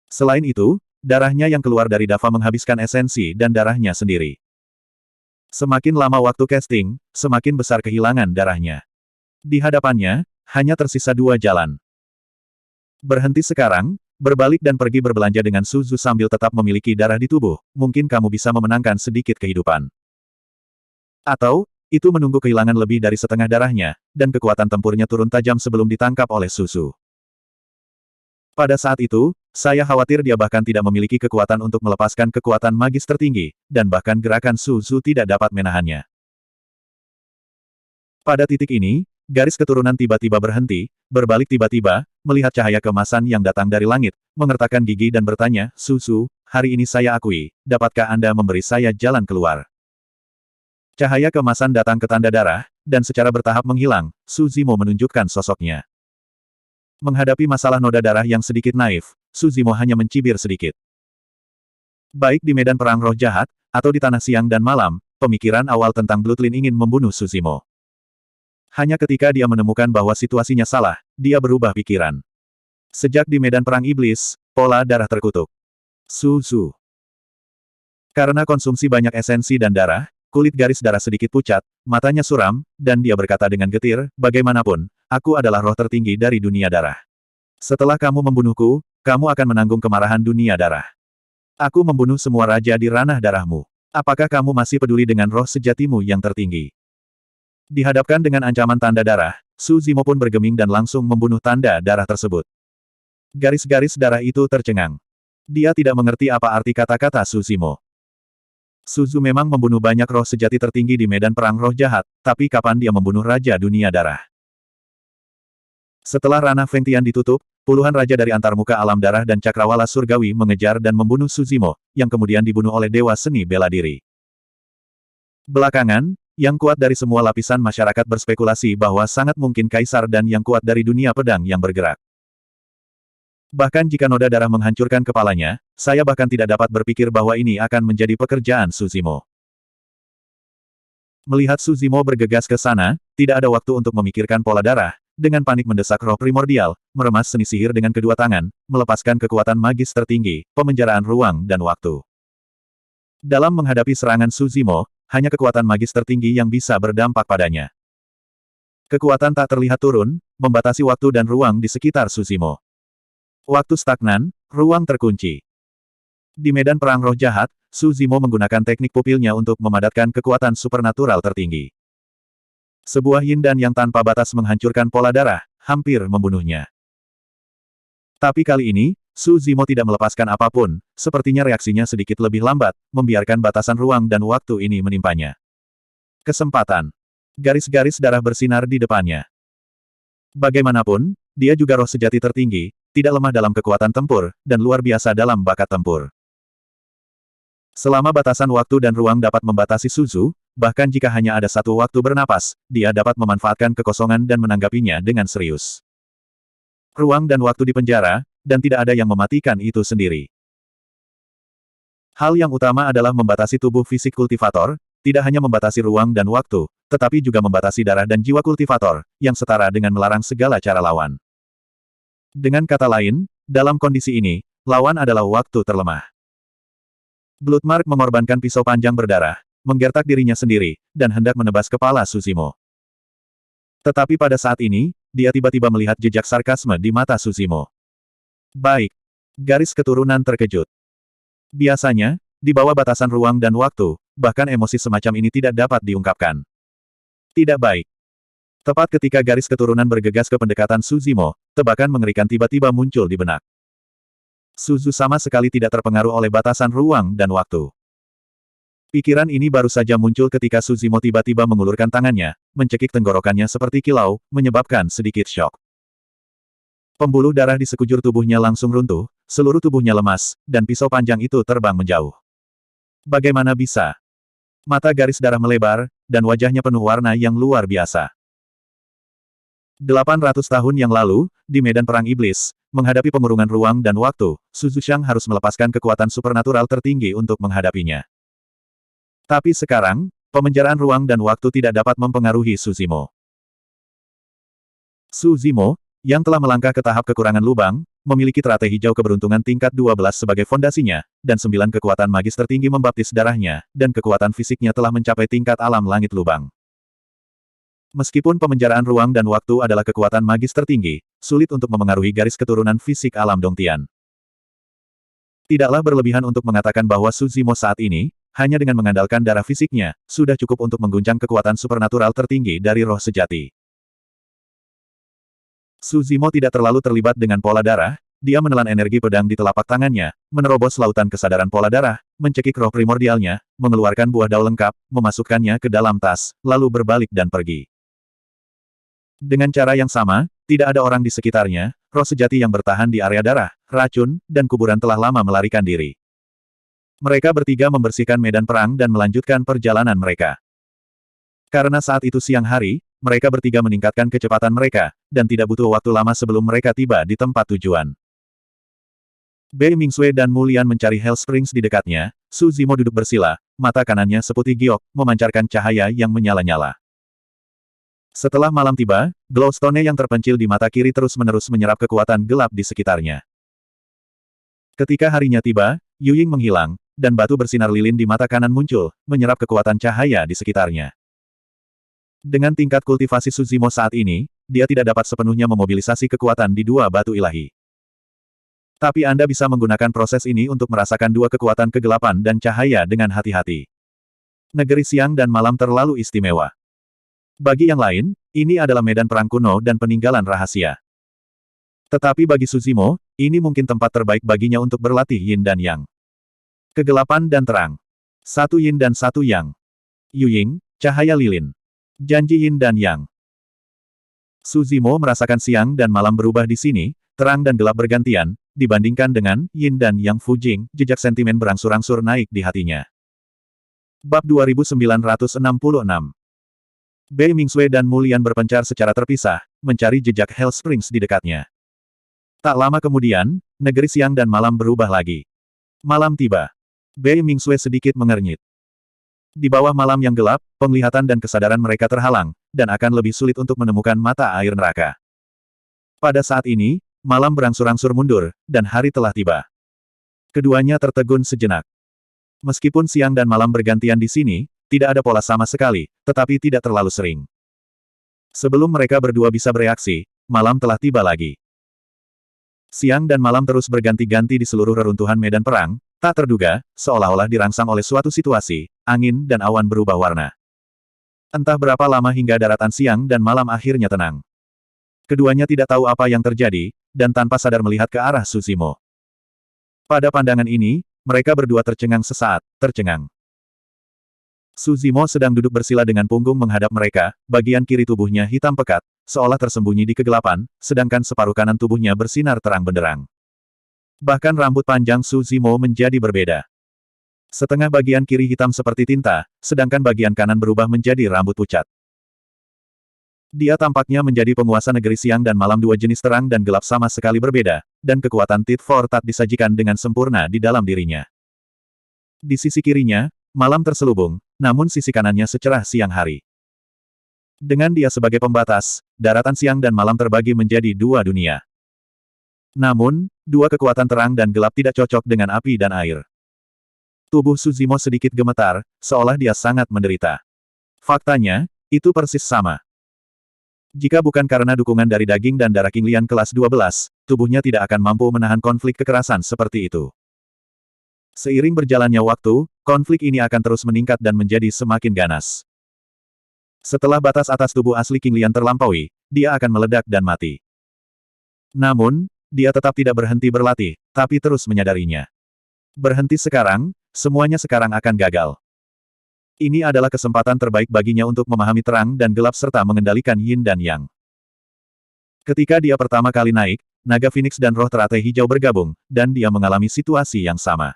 Selain itu, darahnya yang keluar dari Dava menghabiskan esensi dan darahnya sendiri. Semakin lama waktu casting, semakin besar kehilangan darahnya. Di hadapannya, Hanya tersisa 2 jalan. Berhenti sekarang, berbalik dan pergi berbelanja dengan Su Zhu sambil tetap memiliki darah di tubuh, mungkin kamu bisa memenangkan sedikit kehidupan. Atau, itu menunggu kehilangan lebih dari setengah darahnya, dan kekuatan tempurnya turun tajam sebelum ditangkap oleh Su Zhu. Pada saat itu, saya khawatir dia bahkan tidak memiliki kekuatan untuk melepaskan kekuatan magis tertinggi, dan bahkan gerakan Su Zhu tidak dapat menahannya. Pada titik ini, garis keturunan tiba-tiba berhenti, berbalik tiba-tiba, melihat cahaya keemasan yang datang dari langit, mengertakkan gigi dan bertanya, Su Zhu, hari ini saya akui, dapatkah Anda memberi saya jalan keluar? Cahaya keemasan datang ke tanda darah, dan secara bertahap menghilang, Su Zimo menunjukkan sosoknya. Menghadapi masalah noda darah yang sedikit naif, Su Zimo hanya mencibir sedikit. Baik di medan perang roh jahat, atau di tanah siang dan malam, pemikiran awal tentang Bloodline ingin membunuh Su Zimo. Hanya ketika dia menemukan bahwa situasinya salah, dia berubah pikiran. Sejak di medan perang iblis, pola darah terkutuk. Su Zhu. Karena konsumsi banyak esensi dan darah, kulit garis darah sedikit pucat, matanya suram, dan dia berkata dengan getir, bagaimanapun, aku adalah roh tertinggi dari dunia darah. Setelah kamu membunuhku, kamu akan menanggung kemarahan dunia darah. Aku membunuh semua raja di ranah darahmu. Apakah kamu masih peduli dengan roh sejatimu yang tertinggi? Dihadapkan dengan ancaman tanda darah, Su Zimo pun bergeming dan langsung membunuh tanda darah tersebut. Garis-garis darah itu tercengang. Dia tidak mengerti apa arti kata-kata Su Zimo. Su Zhu memang membunuh banyak roh sejati tertinggi di medan perang roh jahat, tapi kapan dia membunuh Raja Dunia Darah? Setelah ranah Fengtian ditutup, puluhan raja dari antarmuka alam darah dan cakrawala surgawi mengejar dan membunuh Su Zimo, yang kemudian dibunuh oleh Dewa Seni Bela Diri. Belakangan, yang kuat dari semua lapisan masyarakat berspekulasi bahwa sangat mungkin Kaisar dan yang kuat dari dunia pedang yang bergerak. Bahkan jika noda darah menghancurkan kepalanya, saya bahkan tidak dapat berpikir bahwa ini akan menjadi pekerjaan Su Zimo. Melihat Su Zimo bergegas ke sana, tidak ada waktu untuk memikirkan pola darah, dengan panik mendesak roh primordial, meremas seni sihir dengan kedua tangan, melepaskan kekuatan magis tertinggi, pemenjaraan ruang dan waktu. Dalam menghadapi serangan Su Zimo, hanya kekuatan magis tertinggi yang bisa berdampak padanya. Kekuatan tak terlihat turun, membatasi waktu dan ruang di sekitar Su Zimo. Waktu stagnan, ruang terkunci. Di medan perang roh jahat, Su Zimo menggunakan teknik pupilnya untuk memadatkan kekuatan supernatural tertinggi. Sebuah yin dan yang tanpa batas menghancurkan pola darah, hampir membunuhnya. Tapi kali ini, Su Zimo tidak melepaskan apapun, sepertinya reaksinya sedikit lebih lambat, membiarkan batasan ruang dan waktu ini menimpanya. Kesempatan. Garis-garis darah bersinar di depannya. Bagaimanapun, dia juga roh sejati tertinggi, tidak lemah dalam kekuatan tempur, dan luar biasa dalam bakat tempur. Selama batasan waktu dan ruang dapat membatasi Su Zhu, bahkan jika hanya ada satu waktu bernapas, dia dapat memanfaatkan kekosongan dan menanggapinya dengan serius. Ruang dan waktu di penjara, dan tidak ada yang mematikan itu sendiri. Hal yang utama adalah membatasi tubuh fisik kultivator, tidak hanya membatasi ruang dan waktu, tetapi juga membatasi darah dan jiwa kultivator, yang setara dengan melarang segala cara lawan. Dengan kata lain, dalam kondisi ini, lawan adalah waktu terlemah. Bloodmark mengorbankan pisau panjang berdarah, menggertak dirinya sendiri, dan hendak menebas kepala Su Zimo. Tetapi pada saat ini, dia tiba-tiba melihat jejak sarkasme di mata Su Zimo. Baik. Garis keturunan terkejut. Biasanya, di bawah batasan ruang dan waktu, bahkan emosi semacam ini tidak dapat diungkapkan. Tidak baik. Tepat ketika garis keturunan bergegas ke pendekatan Su Zimo, tebakan mengerikan tiba-tiba muncul di benak. Su Zhu sama sekali tidak terpengaruh oleh batasan ruang dan waktu. Pikiran ini baru saja muncul ketika Su Zimo tiba-tiba mengulurkan tangannya, mencekik tenggorokannya seperti kilau, menyebabkan sedikit syok. Pembuluh darah di sekujur tubuhnya langsung runtuh, seluruh tubuhnya lemas, dan pisau panjang itu terbang menjauh. Bagaimana bisa? Mata garis darah melebar, dan wajahnya penuh warna yang luar biasa. 800 tahun yang lalu, di medan perang iblis, menghadapi pengurungan ruang dan waktu, Su Zuxiang harus melepaskan kekuatan supernatural tertinggi untuk menghadapinya. Tapi sekarang, pemenjaraan ruang dan waktu tidak dapat mempengaruhi Su Zimo. Su Zimo, yang telah melangkah ke tahap kekurangan lubang, memiliki teratai hijau keberuntungan tingkat 12 sebagai fondasinya, dan 9 kekuatan magis tertinggi membaptis darahnya, dan kekuatan fisiknya telah mencapai tingkat alam langit lubang. Meskipun pemenjaraan ruang dan waktu adalah kekuatan magis tertinggi, sulit untuk memengaruhi garis keturunan fisik alam Dongtian. Tidaklah berlebihan untuk mengatakan bahwa Su Zimo saat ini, hanya dengan mengandalkan darah fisiknya, sudah cukup untuk mengguncang kekuatan supernatural tertinggi dari roh sejati. Su Zimo tidak terlalu terlibat dengan pola darah, dia menelan energi pedang di telapak tangannya, menerobos lautan kesadaran pola darah, mencekik roh primordialnya, mengeluarkan buah dao lengkap, memasukkannya ke dalam tas, lalu berbalik dan pergi. Dengan cara yang sama, tidak ada orang di sekitarnya, roh sejati yang bertahan di area darah, racun, dan kuburan telah lama melarikan diri. Mereka bertiga membersihkan medan perang dan melanjutkan perjalanan mereka. Karena saat itu siang hari, mereka bertiga meningkatkan kecepatan mereka, dan tidak butuh waktu lama sebelum mereka tiba di tempat tujuan. Bei Mingsui dan Mulian mencari Hell Springs di dekatnya, Su Zimo duduk bersila, mata kanannya seputih giok, memancarkan cahaya yang menyala-nyala. Setelah malam tiba, glowstone yang terpencil di mata kiri terus-menerus menyerap kekuatan gelap di sekitarnya. Ketika harinya tiba, Yu Ying menghilang, dan batu bersinar lilin di mata kanan muncul, menyerap kekuatan cahaya di sekitarnya. Dengan tingkat kultivasi Su Zimo saat ini, dia tidak dapat sepenuhnya memobilisasi kekuatan di dua batu ilahi. Tapi Anda bisa menggunakan proses ini untuk merasakan dua kekuatan kegelapan dan cahaya dengan hati-hati. Negeri siang dan malam terlalu istimewa. Bagi yang lain, ini adalah medan perang kuno dan peninggalan rahasia. Tetapi bagi Su Zimo, ini mungkin tempat terbaik baginya untuk berlatih yin dan yang. Kegelapan dan terang. Satu yin dan satu yang. Yu Ying, cahaya lilin. Janji yin dan yang. Su Zimo merasakan siang dan malam berubah di sini, terang dan gelap bergantian, dibandingkan dengan yin dan yang Fujing, jejak sentimen berangsur-angsur naik di hatinya. Bab 2966. Bei Mingsui dan Mulian berpencar secara terpisah, mencari jejak Hell Springs di dekatnya. Tak lama kemudian, negeri siang dan malam berubah lagi. Malam tiba. Bei Mingsui sedikit mengernyit. Di bawah malam yang gelap, penglihatan dan kesadaran mereka terhalang, dan akan lebih sulit untuk menemukan mata air neraka. Pada saat ini, malam berangsur-angsur mundur, dan hari telah tiba. Keduanya tertegun sejenak. Meskipun siang dan malam bergantian di sini, tidak ada pola sama sekali, tetapi tidak terlalu sering. Sebelum mereka berdua bisa bereaksi, malam telah tiba lagi. Siang dan malam terus berganti-ganti di seluruh reruntuhan medan perang, tak terduga, seolah-olah dirangsang oleh suatu situasi, angin dan awan berubah warna. Entah berapa lama hingga daratan siang dan malam akhirnya tenang. Keduanya tidak tahu apa yang terjadi, dan tanpa sadar melihat ke arah Su Zimo. Pada pandangan ini, mereka berdua tercengang sesaat, tercengang. Su Zimo sedang duduk bersila dengan punggung menghadap mereka, bagian kiri tubuhnya hitam pekat, seolah tersembunyi di kegelapan, sedangkan separuh kanan tubuhnya bersinar terang benderang. Bahkan rambut panjang Su Zimo menjadi berbeda. Setengah bagian kiri hitam seperti tinta, sedangkan bagian kanan berubah menjadi rambut pucat. Dia tampaknya menjadi penguasa negeri siang dan malam, dua jenis terang dan gelap sama sekali berbeda, dan kekuatan tit for tat disajikan dengan sempurna di dalam dirinya. Di sisi kirinya, malam terselubung, namun sisi kanannya secerah siang hari. Dengan dia sebagai pembatas, daratan siang dan malam terbagi menjadi dua dunia. Namun, dua kekuatan terang dan gelap tidak cocok dengan api dan air. Tubuh Su Zimo sedikit gemetar, seolah dia sangat menderita. Faktanya, itu persis sama. Jika bukan karena dukungan dari daging dan darah King Lian kelas 12, tubuhnya tidak akan mampu menahan konflik kekerasan seperti itu. Seiring berjalannya waktu, konflik ini akan terus meningkat dan menjadi semakin ganas. Setelah batas atas tubuh asli King Lian terlampaui, dia akan meledak dan mati. Namun, dia tetap tidak berhenti berlatih, tapi terus menyadarinya. Berhenti sekarang, semuanya sekarang akan gagal. Ini adalah kesempatan terbaik baginya untuk memahami terang dan gelap serta mengendalikan yin dan yang. Ketika dia pertama kali naik, naga Phoenix dan roh teratai hijau bergabung, dan dia mengalami situasi yang sama.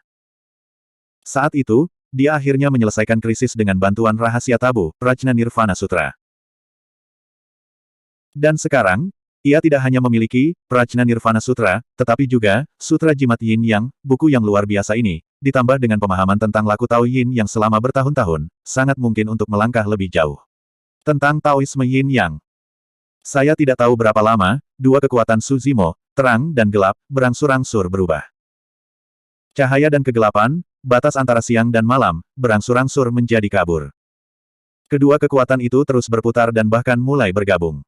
Saat itu, dia akhirnya menyelesaikan krisis dengan bantuan rahasia tabu, Prajna Nirvana Sutra. Dan sekarang, ia tidak hanya memiliki Prajna Nirvana Sutra, tetapi juga Sutra Jimat Yin Yang, buku yang luar biasa ini, ditambah dengan pemahaman tentang laku Tao Yin yang selama bertahun-tahun, sangat mungkin untuk melangkah lebih jauh. Tentang Taoisme Yin Yang. Saya tidak tahu berapa lama, dua kekuatan Su Zimo, terang dan gelap, berangsur-angsur berubah. Cahaya dan kegelapan, batas antara siang dan malam, berangsur-angsur menjadi kabur. Kedua kekuatan itu terus berputar dan bahkan mulai bergabung.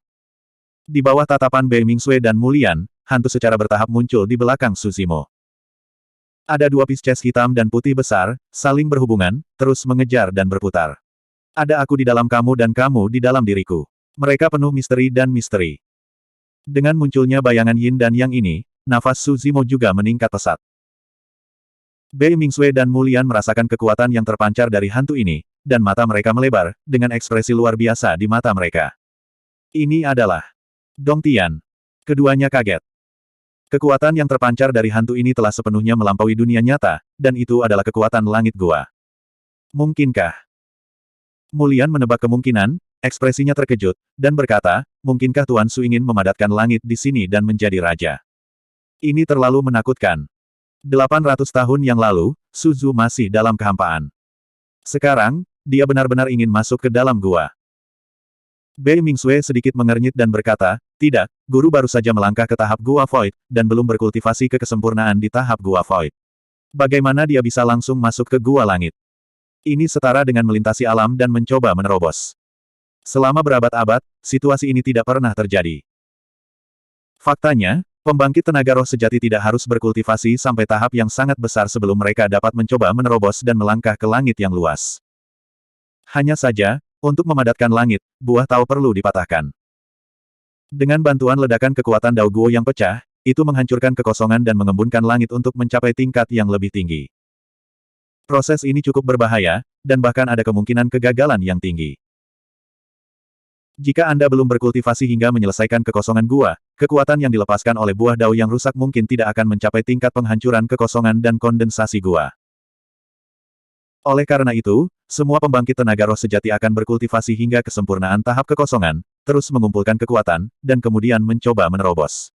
Di bawah tatapan Bei Mingsui dan Mulian, hantu secara bertahap muncul di belakang Su Zimo. Ada dua Pisces hitam dan putih besar, saling berhubungan, terus mengejar dan berputar. Ada aku di dalam kamu dan kamu di dalam diriku. Mereka penuh misteri dan misteri. Dengan munculnya bayangan Yin dan Yang ini, nafas Su Zimo juga meningkat pesat. Bei Mingsui dan Mulian merasakan kekuatan yang terpancar dari hantu ini, dan mata mereka melebar, dengan ekspresi luar biasa di mata mereka. Ini adalah Dong Tian. Keduanya kaget. Kekuatan yang terpancar dari hantu ini telah sepenuhnya melampaui dunia nyata, dan itu adalah kekuatan langit gua. Mungkinkah? Mulian menebak kemungkinan, ekspresinya terkejut, dan berkata, mungkinkah Tuan Su ingin memadatkan langit di sini dan menjadi raja? Ini terlalu menakutkan. 800 tahun yang lalu, Su Zhu masih dalam kehampaan. Sekarang, dia benar-benar ingin masuk ke dalam gua. Bei Mingsui sedikit mengernyit dan berkata, tidak, guru baru saja melangkah ke tahap Gua Void, dan belum berkultivasi ke kesempurnaan di tahap Gua Void. Bagaimana dia bisa langsung masuk ke Gua Langit? Ini setara dengan melintasi alam dan mencoba menerobos. Selama berabad-abad, situasi ini tidak pernah terjadi. Faktanya, pembangkit tenaga roh sejati tidak harus berkultivasi sampai tahap yang sangat besar sebelum mereka dapat mencoba menerobos dan melangkah ke langit yang luas. Hanya saja, untuk memadatkan langit, buah Tao perlu dipatahkan. Dengan bantuan ledakan kekuatan Dao Guo yang pecah, itu menghancurkan kekosongan dan mengembunkan langit untuk mencapai tingkat yang lebih tinggi. Proses ini cukup berbahaya, dan bahkan ada kemungkinan kegagalan yang tinggi. Jika Anda belum berkultivasi hingga menyelesaikan kekosongan gua, kekuatan yang dilepaskan oleh buah Dao yang rusak mungkin tidak akan mencapai tingkat penghancuran kekosongan dan kondensasi gua. Oleh karena itu, semua pembangkit tenaga roh sejati akan berkultivasi hingga kesempurnaan tahap kekosongan, terus mengumpulkan kekuatan, dan kemudian mencoba menerobos.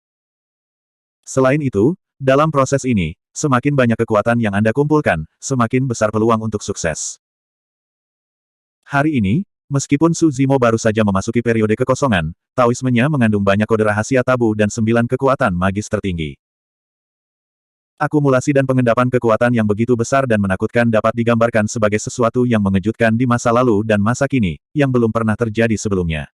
Selain itu, dalam proses ini, semakin banyak kekuatan yang Anda kumpulkan, semakin besar peluang untuk sukses. Hari ini, meskipun Su Zimo baru saja memasuki periode kekosongan, Taoismenya mengandung banyak kode rahasia tabu dan 9 kekuatan magis tertinggi. Akumulasi dan pengendapan kekuatan yang begitu besar dan menakutkan dapat digambarkan sebagai sesuatu yang mengejutkan di masa lalu dan masa kini, yang belum pernah terjadi sebelumnya.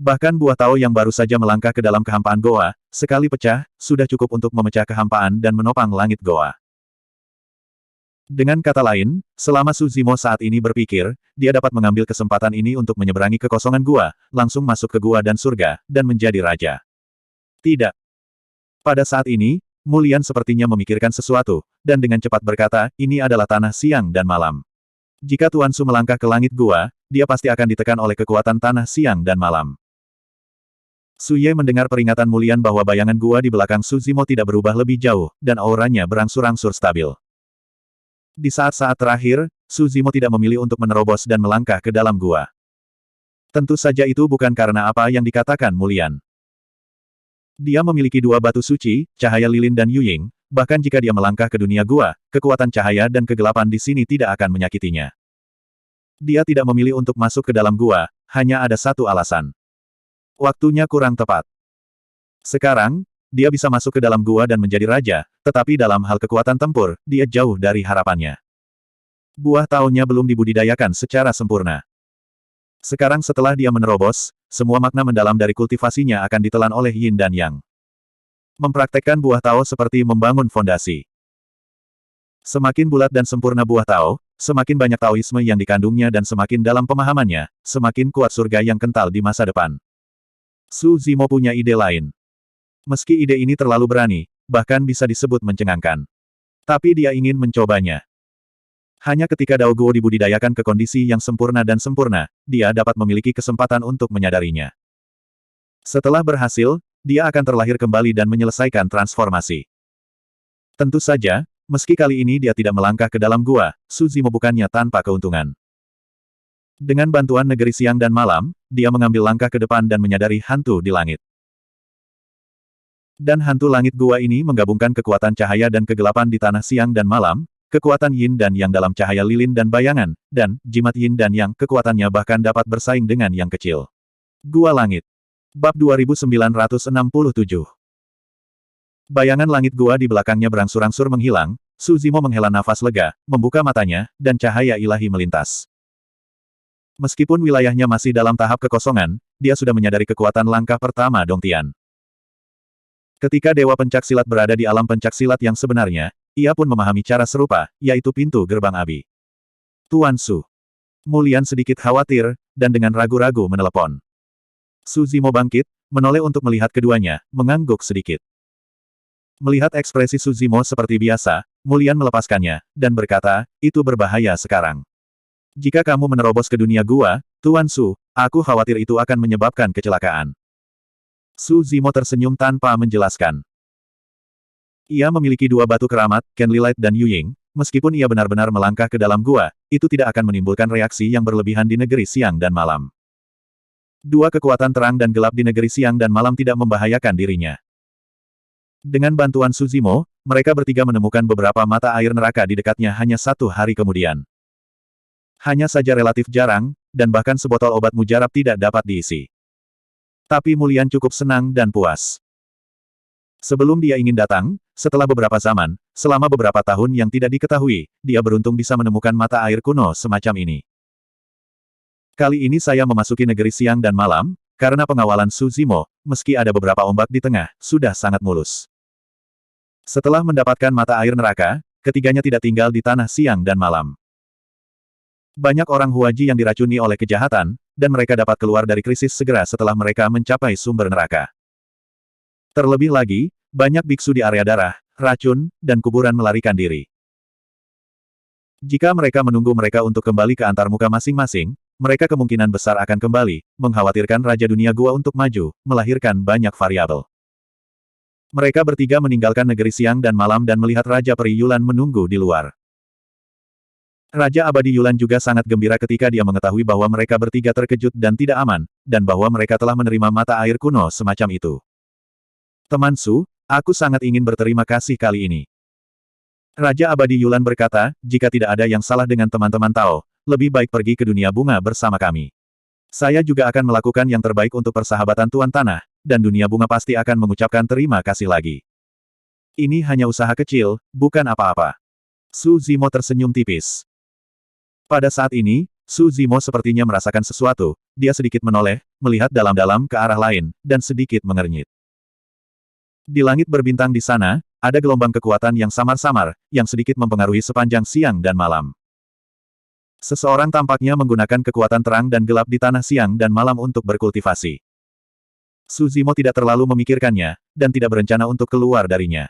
Bahkan buah Tao yang baru saja melangkah ke dalam kehampaan Goa, sekali pecah, sudah cukup untuk memecah kehampaan dan menopang langit Goa. Dengan kata lain, selama Su Zimo saat ini berpikir, dia dapat mengambil kesempatan ini untuk menyeberangi kekosongan gua, langsung masuk ke gua dan surga, dan menjadi raja. Tidak. Pada saat ini, Mulian sepertinya memikirkan sesuatu, dan dengan cepat berkata, ini adalah tanah siang dan malam. Jika Tuan Su melangkah ke langit gua, dia pasti akan ditekan oleh kekuatan tanah siang dan malam. Su Ye mendengar peringatan Mulian bahwa bayangan gua di belakang Su Zimo tidak berubah lebih jauh, dan auranya berangsur-angsur stabil. Di saat-saat terakhir, Su Zimo tidak memilih untuk menerobos dan melangkah ke dalam gua. Tentu saja itu bukan karena apa yang dikatakan Mulian. Dia memiliki dua batu suci, cahaya lilin dan Yuying, bahkan jika dia melangkah ke dunia gua, kekuatan cahaya dan kegelapan di sini tidak akan menyakitinya. Dia tidak memilih untuk masuk ke dalam gua, hanya ada satu alasan. Waktunya kurang tepat. Sekarang, dia bisa masuk ke dalam gua dan menjadi raja, tetapi dalam hal kekuatan tempur, dia jauh dari harapannya. Buah Taonya belum dibudidayakan secara sempurna. Sekarang setelah dia menerobos, semua makna mendalam dari kultivasinya akan ditelan oleh Yin dan Yang. Mempraktekkan buah Tao seperti membangun fondasi. Semakin bulat dan sempurna buah Tao, semakin banyak Taoisme yang dikandungnya dan semakin dalam pemahamannya, semakin kuat surga yang kental di masa depan. Su Zimo punya ide lain. Meski ide ini terlalu berani, bahkan bisa disebut mencengangkan. Tapi dia ingin mencobanya. Hanya ketika Dao Guo dibudidayakan ke kondisi yang sempurna dan sempurna, dia dapat memiliki kesempatan untuk menyadarinya. Setelah berhasil, dia akan terlahir kembali dan menyelesaikan transformasi. Tentu saja, meski kali ini dia tidak melangkah ke dalam gua, Su Zimo bukannya tanpa keuntungan. Dengan bantuan negeri siang dan malam, dia mengambil langkah ke depan dan menyadari hantu di langit. Dan hantu langit gua ini menggabungkan kekuatan cahaya dan kegelapan di tanah siang dan malam, kekuatan Yin dan Yang dalam cahaya lilin dan bayangan, dan jimat Yin dan Yang kekuatannya bahkan dapat bersaing dengan yang kecil. Gua Langit. Bab 2967. Bayangan langit gua di belakangnya berangsur-angsur menghilang, Su Zimo menghela nafas lega, membuka matanya, dan cahaya ilahi melintas. Meskipun wilayahnya masih dalam tahap kekosongan, dia sudah menyadari kekuatan langkah pertama Dongtian. Ketika Dewa Pencaksilat berada di alam pencaksilat yang sebenarnya, ia pun memahami cara serupa, yaitu pintu gerbang Abi. Tuan Su. Mulian sedikit khawatir, dan dengan ragu-ragu menelepon. Su Zimo bangkit, menoleh untuk melihat keduanya, mengangguk sedikit. Melihat ekspresi Su Zimo seperti biasa, Mulian melepaskannya, dan berkata, itu berbahaya sekarang. Jika kamu menerobos ke dunia gua, Tuan Su, aku khawatir itu akan menyebabkan kecelakaan. Su Zimo tersenyum tanpa menjelaskan. Ia memiliki dua batu keramat, Ken Lilith dan Yu Ying. Meskipun ia benar-benar melangkah ke dalam gua, itu tidak akan menimbulkan reaksi yang berlebihan di negeri siang dan malam. Dua kekuatan terang dan gelap di negeri siang dan malam tidak membahayakan dirinya. Dengan bantuan Su Zimo, mereka bertiga menemukan beberapa mata air neraka di dekatnya hanya 1 hari kemudian. Hanya saja relatif jarang, dan bahkan sebotol obat mujarab tidak dapat diisi. Tapi Mulian cukup senang dan puas. Sebelum dia ingin datang, setelah beberapa zaman, selama beberapa tahun yang tidak diketahui, dia beruntung bisa menemukan mata air kuno semacam ini. Kali ini saya memasuki negeri siang dan malam, karena pengawalan Su Zimo, meski ada beberapa ombak di tengah, sudah sangat mulus. Setelah mendapatkan mata air neraka, ketiganya tidak tinggal di tanah siang dan malam. Banyak orang Huaji yang diracuni oleh kejahatan, dan mereka dapat keluar dari krisis segera setelah mereka mencapai sumber neraka. Terlebih lagi, banyak biksu di area darah, racun, dan kuburan melarikan diri. Jika mereka menunggu mereka untuk kembali ke antarmuka masing-masing, mereka kemungkinan besar akan kembali, mengkhawatirkan Raja Dunia Gua untuk maju, melahirkan banyak variabel. Mereka bertiga meninggalkan negeri siang dan malam dan melihat Raja Peri Yulan menunggu di luar. Raja Abadi Yulan juga sangat gembira ketika dia mengetahui bahwa mereka bertiga terkejut dan tidak aman, dan bahwa mereka telah menerima mata air kuno semacam itu. Teman Su, aku sangat ingin berterima kasih kali ini. Raja Abadi Yulan berkata, jika tidak ada yang salah dengan teman-teman Tao, lebih baik pergi ke dunia bunga bersama kami. Saya juga akan melakukan yang terbaik untuk persahabatan Tuan Tanah, dan dunia bunga pasti akan mengucapkan terima kasih lagi. Ini hanya usaha kecil, bukan apa-apa. Su Zimo tersenyum tipis. Pada saat ini, Su Zimo sepertinya merasakan sesuatu, dia sedikit menoleh, melihat dalam-dalam ke arah lain, dan sedikit mengernyit. Di langit berbintang di sana, ada gelombang kekuatan yang samar-samar, yang sedikit mempengaruhi sepanjang siang dan malam. Seseorang tampaknya menggunakan kekuatan terang dan gelap di tanah siang dan malam untuk berkultivasi. Su Zimo tidak terlalu memikirkannya, dan tidak berencana untuk keluar darinya.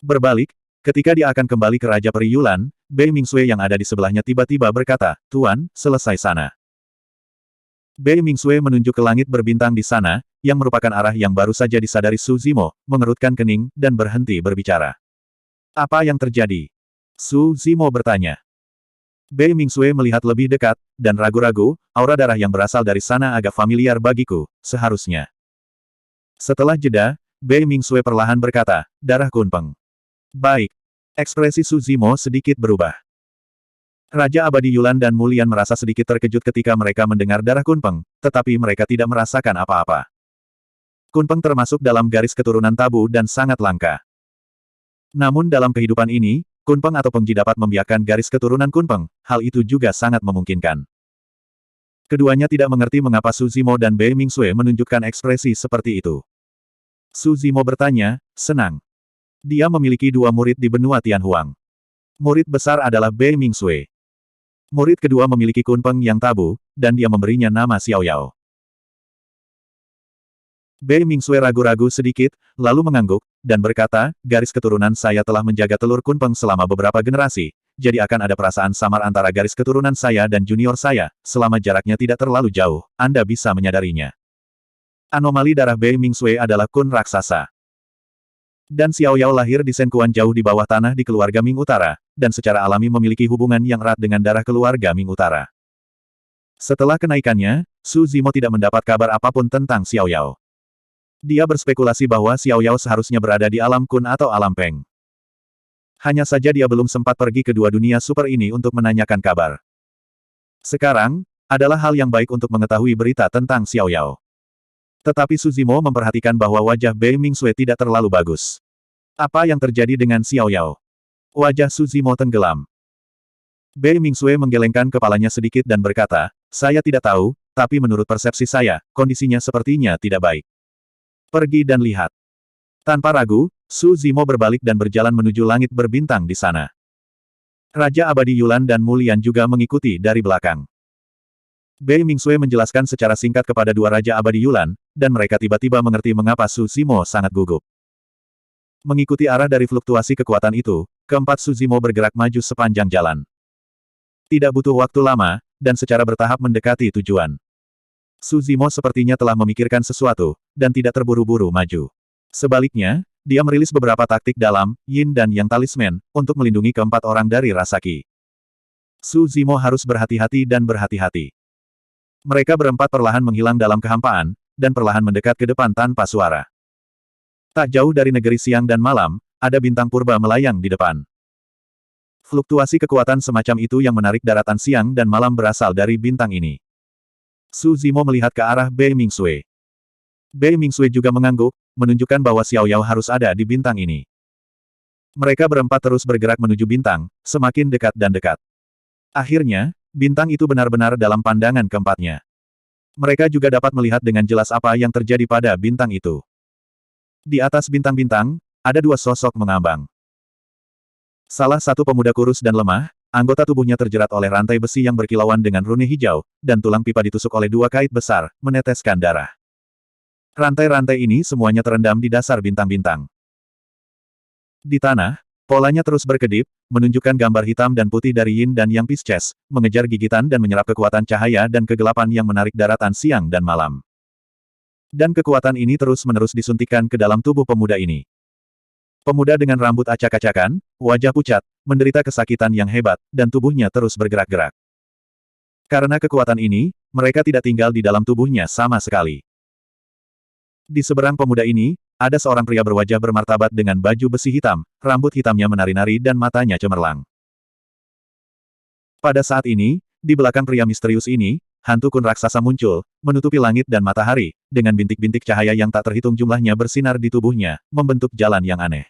Berbalik, ketika dia akan kembali ke Raja Peri Yulan, Bei Mingsui yang ada di sebelahnya tiba-tiba berkata, Tuan, selesai sana. Bei Mingsui menunjuk ke langit berbintang di sana, yang merupakan arah yang baru saja disadari Su Zimo, mengerutkan kening, dan berhenti berbicara. Apa yang terjadi? Su Zimo bertanya. Bei Mingsui melihat lebih dekat, dan ragu-ragu, aura darah yang berasal dari sana agak familiar bagiku, seharusnya. Setelah jeda, Bei Mingsui perlahan berkata, darah Kunpeng. Baik. Ekspresi Su Zimo sedikit berubah. Raja Abadi Yulan dan Mulian merasa sedikit terkejut ketika mereka mendengar darah Kunpeng, tetapi mereka tidak merasakan apa-apa. Kunpeng termasuk dalam garis keturunan tabu dan sangat langka. Namun dalam kehidupan ini, Kunpeng atau Pengji dapat membiarkan garis keturunan Kunpeng, hal itu juga sangat memungkinkan. Keduanya tidak mengerti mengapa Su Zimo dan Bei Mingsui menunjukkan ekspresi seperti itu. Su Zimo bertanya, senang. Dia memiliki 2 murid di benua Tianhuang. Murid besar adalah Bei Mingsui. Murid kedua memiliki Kunpeng yang tabu, dan dia memberinya nama Xiao Yao. Bei Mingsui ragu-ragu sedikit, lalu mengangguk, dan berkata, garis keturunan saya telah menjaga telur Kunpeng selama beberapa generasi, jadi akan ada perasaan samar antara garis keturunan saya dan junior saya, selama jaraknya tidak terlalu jauh, Anda bisa menyadarinya. Anomali darah Bei Mingsui adalah Kun raksasa. Dan Xiao Yao lahir di Senkuan jauh di bawah tanah di keluarga Ming Utara, dan secara alami memiliki hubungan yang erat dengan darah keluarga Ming Utara. Setelah kenaikannya, Su Zimo tidak mendapat kabar apapun tentang Xiao Yao. Dia berspekulasi bahwa Xiao Yao seharusnya berada di alam Kun atau alam Peng. Hanya saja dia belum sempat pergi ke dua dunia super ini untuk menanyakan kabar. Sekarang, adalah hal yang baik untuk mengetahui berita tentang Xiao Yao. Tetapi Su Zimo memperhatikan bahwa wajah Bei Mingsui tidak terlalu bagus. Apa yang terjadi dengan Xiao Yao? Wajah Su Zimo tenggelam. Bei Mingsui menggelengkan kepalanya sedikit dan berkata, Saya tidak tahu, tapi menurut persepsi saya, kondisinya sepertinya tidak baik. Pergi dan lihat. Tanpa ragu, Su Zimo berbalik dan berjalan menuju langit berbintang di sana. Raja Abadi Yulan dan Mulian juga mengikuti dari belakang. Bei Mingsui menjelaskan secara singkat kepada dua Raja Abadi Yulan, dan mereka tiba-tiba mengerti mengapa Su Zimo sangat gugup. Mengikuti arah dari fluktuasi kekuatan itu, keempat Su Zimo bergerak maju sepanjang jalan. Tidak butuh waktu lama, dan secara bertahap mendekati tujuan. Su Zimo sepertinya telah memikirkan sesuatu, dan tidak terburu-buru maju. Sebaliknya, dia merilis beberapa taktik dalam, Yin dan Yang Talisman, untuk melindungi keempat orang dari rasa Qi. Su Zimo harus berhati-hati dan berhati-hati. Mereka berempat perlahan menghilang dalam kehampaan, dan perlahan mendekat ke depan tanpa suara. Tak jauh dari negeri siang dan malam, ada bintang purba melayang di depan. Fluktuasi kekuatan semacam itu yang menarik daratan siang dan malam berasal dari bintang ini. Su Zimo melihat ke arah Bei Mingsui. Bei Mingsui juga mengangguk, menunjukkan bahwa Xiao Yao harus ada di bintang ini. Mereka berempat terus bergerak menuju bintang, semakin dekat dan dekat. Akhirnya, bintang itu benar-benar dalam pandangan keempatnya. Mereka juga dapat melihat dengan jelas apa yang terjadi pada bintang itu. Di atas bintang-bintang, ada dua sosok mengambang. Salah satu pemuda kurus dan lemah, anggota tubuhnya terjerat oleh rantai besi yang berkilauan dengan rune hijau, dan tulang pipa ditusuk oleh dua kait besar, meneteskan darah. Rantai-rantai ini semuanya terendam di dasar bintang-bintang. Di tanah, polanya terus berkedip, menunjukkan gambar hitam dan putih dari Yin dan Yang Pisces, mengejar gigitan dan menyerap kekuatan cahaya dan kegelapan yang menarik daratan siang dan malam. Dan kekuatan ini terus-menerus disuntikkan ke dalam tubuh pemuda ini. Pemuda dengan rambut acak-acakan, wajah pucat, menderita kesakitan yang hebat, dan tubuhnya terus bergerak-gerak. Karena kekuatan ini, mereka tidak tinggal di dalam tubuhnya sama sekali. Di seberang pemuda ini, ada seorang pria berwajah bermartabat dengan baju besi hitam, rambut hitamnya menari-nari dan matanya cemerlang. Pada saat ini, di belakang pria misterius ini, hantu kun raksasa muncul, menutupi langit dan matahari, dengan bintik-bintik cahaya yang tak terhitung jumlahnya bersinar di tubuhnya, membentuk jalan yang aneh.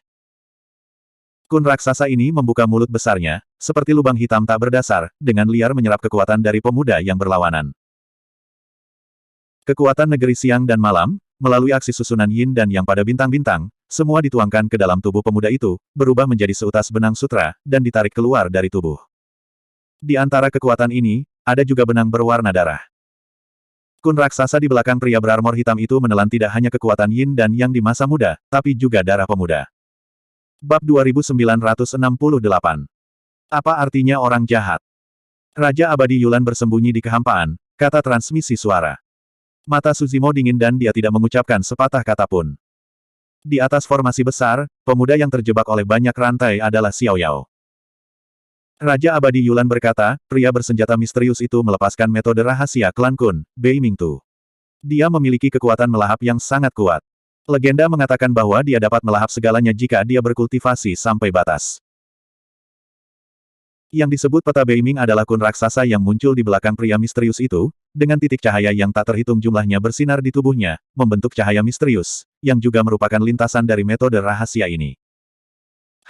Kun raksasa ini membuka mulut besarnya, seperti lubang hitam tak berdasar, dengan liar menyerap kekuatan dari pemuda yang berlawanan. Kekuatan negeri siang dan malam, melalui aksi susunan Yin dan Yang pada bintang-bintang, semua dituangkan ke dalam tubuh pemuda itu, berubah menjadi seutas benang sutra, dan ditarik keluar dari tubuh. Di antara kekuatan ini, ada juga benang berwarna darah. Kun raksasa di belakang pria berarmor hitam itu menelan tidak hanya kekuatan Yin dan Yang di masa muda, tapi juga darah pemuda. Bab 2968. Apa artinya orang jahat? Raja Abadi Yulan bersembunyi di kehampaan, kata transmisi suara. Mata Su Zimo dingin dan dia tidak mengucapkan sepatah kata pun. Di atas formasi besar, pemuda yang terjebak oleh banyak rantai adalah Xiao Yao. Raja Abadi Yulan berkata, pria bersenjata misterius itu melepaskan metode rahasia klan Kun, Bei Mingtu. Dia memiliki kekuatan melahap yang sangat kuat. Legenda mengatakan bahwa dia dapat melahap segalanya jika dia berkultivasi sampai batas. Yang disebut peta Beiming adalah kun raksasa yang muncul di belakang pria misterius itu, dengan titik cahaya yang tak terhitung jumlahnya bersinar di tubuhnya, membentuk cahaya misterius, yang juga merupakan lintasan dari metode rahasia ini.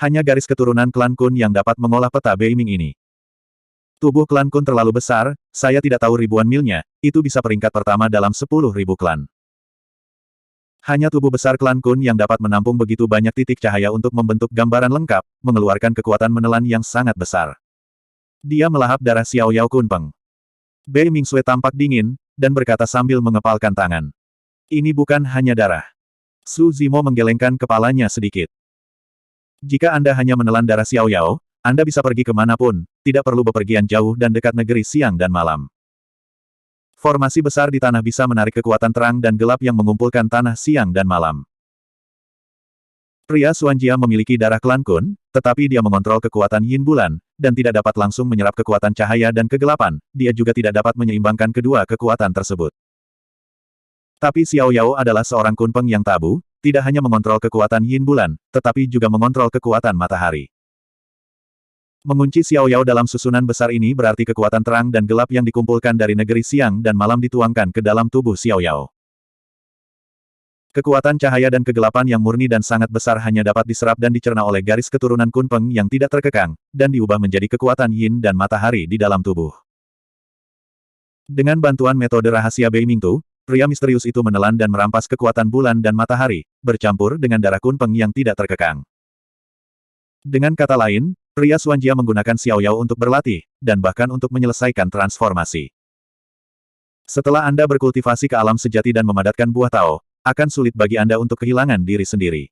Hanya garis keturunan klan Kun yang dapat mengolah peta Beiming ini. Tubuh klan Kun terlalu besar, saya tidak tahu ribuan milnya, itu bisa peringkat pertama dalam 10.000 klan. Hanya tubuh besar klan Kun yang dapat menampung begitu banyak titik cahaya untuk membentuk gambaran lengkap, mengeluarkan kekuatan menelan yang sangat besar. Dia melahap darah Xiao Yao Kunpeng. Bei Mingsui tampak dingin, dan berkata sambil mengepalkan tangan. Ini bukan hanya darah. Su Zimo menggelengkan kepalanya sedikit. Jika Anda hanya menelan darah Xiao Yao, Anda bisa pergi kemanapun, tidak perlu bepergian jauh dan dekat negeri siang dan malam. Formasi besar di tanah bisa menarik kekuatan terang dan gelap yang mengumpulkan tanah siang dan malam. Pria Xuanjia memiliki darah klan Kun, tetapi dia mengontrol kekuatan Yin bulan, dan tidak dapat langsung menyerap kekuatan cahaya dan kegelapan, dia juga tidak dapat menyeimbangkan kedua kekuatan tersebut. Tapi Xiao Yao adalah seorang Kunpeng yang tabu, tidak hanya mengontrol kekuatan Yin bulan, tetapi juga mengontrol kekuatan matahari. Mengunci Xiao Yao dalam susunan besar ini berarti kekuatan terang dan gelap yang dikumpulkan dari negeri siang dan malam dituangkan ke dalam tubuh Xiao Yao. Kekuatan cahaya dan kegelapan yang murni dan sangat besar hanya dapat diserap dan dicerna oleh garis keturunan Kunpeng yang tidak terkekang, dan diubah menjadi kekuatan Yin dan matahari di dalam tubuh. Dengan bantuan metode rahasia Beiming Tu, pria misterius itu menelan dan merampas kekuatan bulan dan matahari, bercampur dengan darah Kunpeng yang tidak terkekang. Dengan kata lain, pria Xuanjia menggunakan Xiao Yao untuk berlatih, dan bahkan untuk menyelesaikan transformasi. Setelah Anda berkultivasi ke alam sejati dan memadatkan buah Tao, akan sulit bagi Anda untuk kehilangan diri sendiri.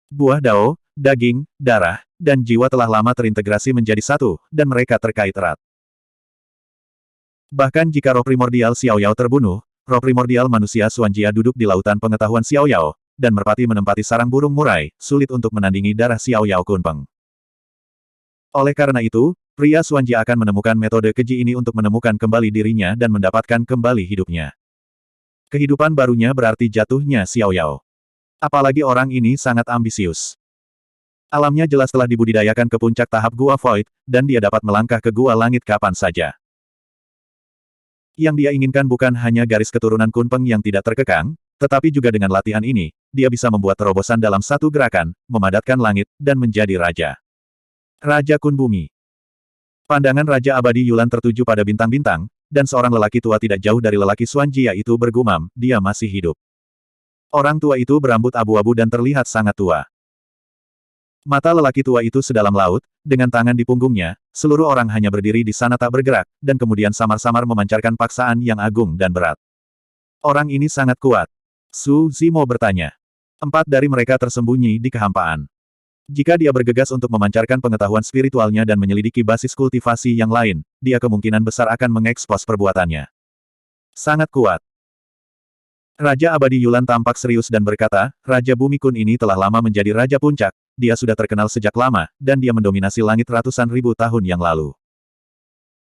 Buah Dao, daging, darah, dan jiwa telah lama terintegrasi menjadi satu, dan mereka terkait erat. Bahkan jika roh primordial Xiao Yao terbunuh, roh primordial manusia Xuanjia duduk di lautan pengetahuan Xiao Yao, dan merpati menempati sarang burung murai, sulit untuk menandingi darah Xiao Yao Kunpeng. Oleh karena itu, pria Xuanjia akan menemukan metode keji ini untuk menemukan kembali dirinya dan mendapatkan kembali hidupnya. Kehidupan barunya berarti jatuhnya Xiao Yao. Apalagi orang ini sangat ambisius. Alamnya jelas telah dibudidayakan ke puncak tahap Gua Void, dan dia dapat melangkah ke Gua Langit kapan saja. Yang dia inginkan bukan hanya garis keturunan Kunpeng yang tidak terkekang, tetapi juga dengan latihan ini, dia bisa membuat terobosan dalam satu gerakan, memadatkan langit, dan menjadi raja. Raja Kun Bumi. Pandangan Raja Abadi Yulan tertuju pada bintang-bintang, dan seorang lelaki tua tidak jauh dari lelaki Xuanjia itu bergumam, dia masih hidup. Orang tua itu berambut abu-abu dan terlihat sangat tua. Mata lelaki tua itu sedalam laut, dengan tangan di punggungnya, seluruh orang hanya berdiri di sana tak bergerak, dan kemudian samar-samar memancarkan paksaan yang agung dan berat. Orang ini sangat kuat. Su Zimo bertanya. 4 dari mereka tersembunyi di kehampaan. Jika dia bergegas untuk memancarkan pengetahuan spiritualnya dan menyelidiki basis kultivasi yang lain, dia kemungkinan besar akan mengekspos perbuatannya. Sangat kuat. Raja Abadi Yulan tampak serius dan berkata, Raja Bumi Kun ini telah lama menjadi Raja Puncak, dia sudah terkenal sejak lama, dan dia mendominasi langit ratusan ribu tahun yang lalu.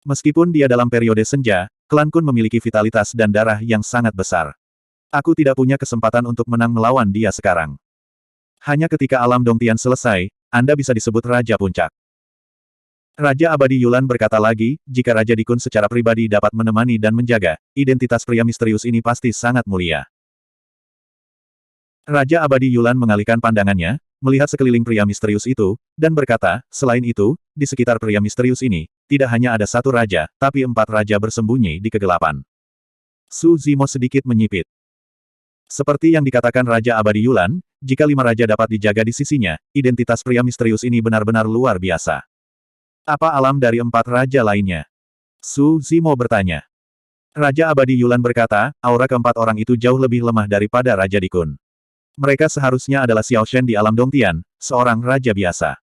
Meskipun dia dalam periode senja, klan Kun memiliki vitalitas dan darah yang sangat besar. Aku tidak punya kesempatan untuk menang melawan dia sekarang. Hanya ketika alam Dongtian selesai, Anda bisa disebut Raja Puncak. Raja Abadi Yulan berkata lagi, jika Raja Dikun secara pribadi dapat menemani dan menjaga, identitas pria misterius ini pasti sangat mulia. Raja Abadi Yulan mengalihkan pandangannya, melihat sekeliling pria misterius itu, dan berkata, selain itu, di sekitar pria misterius ini, tidak hanya ada satu raja, tapi 4 raja bersembunyi di kegelapan. Su Zimo sedikit menyipit. Seperti yang dikatakan Raja Abadi Yulan, jika 5 raja dapat dijaga di sisinya, identitas pria misterius ini benar-benar luar biasa. Apa alam dari 4 raja lainnya? Su Zimo bertanya. Raja Abadi Yulan berkata, aura keempat orang itu jauh lebih lemah daripada Raja Dikun. Mereka seharusnya adalah Xiao Shen di alam Dongtian, seorang raja biasa.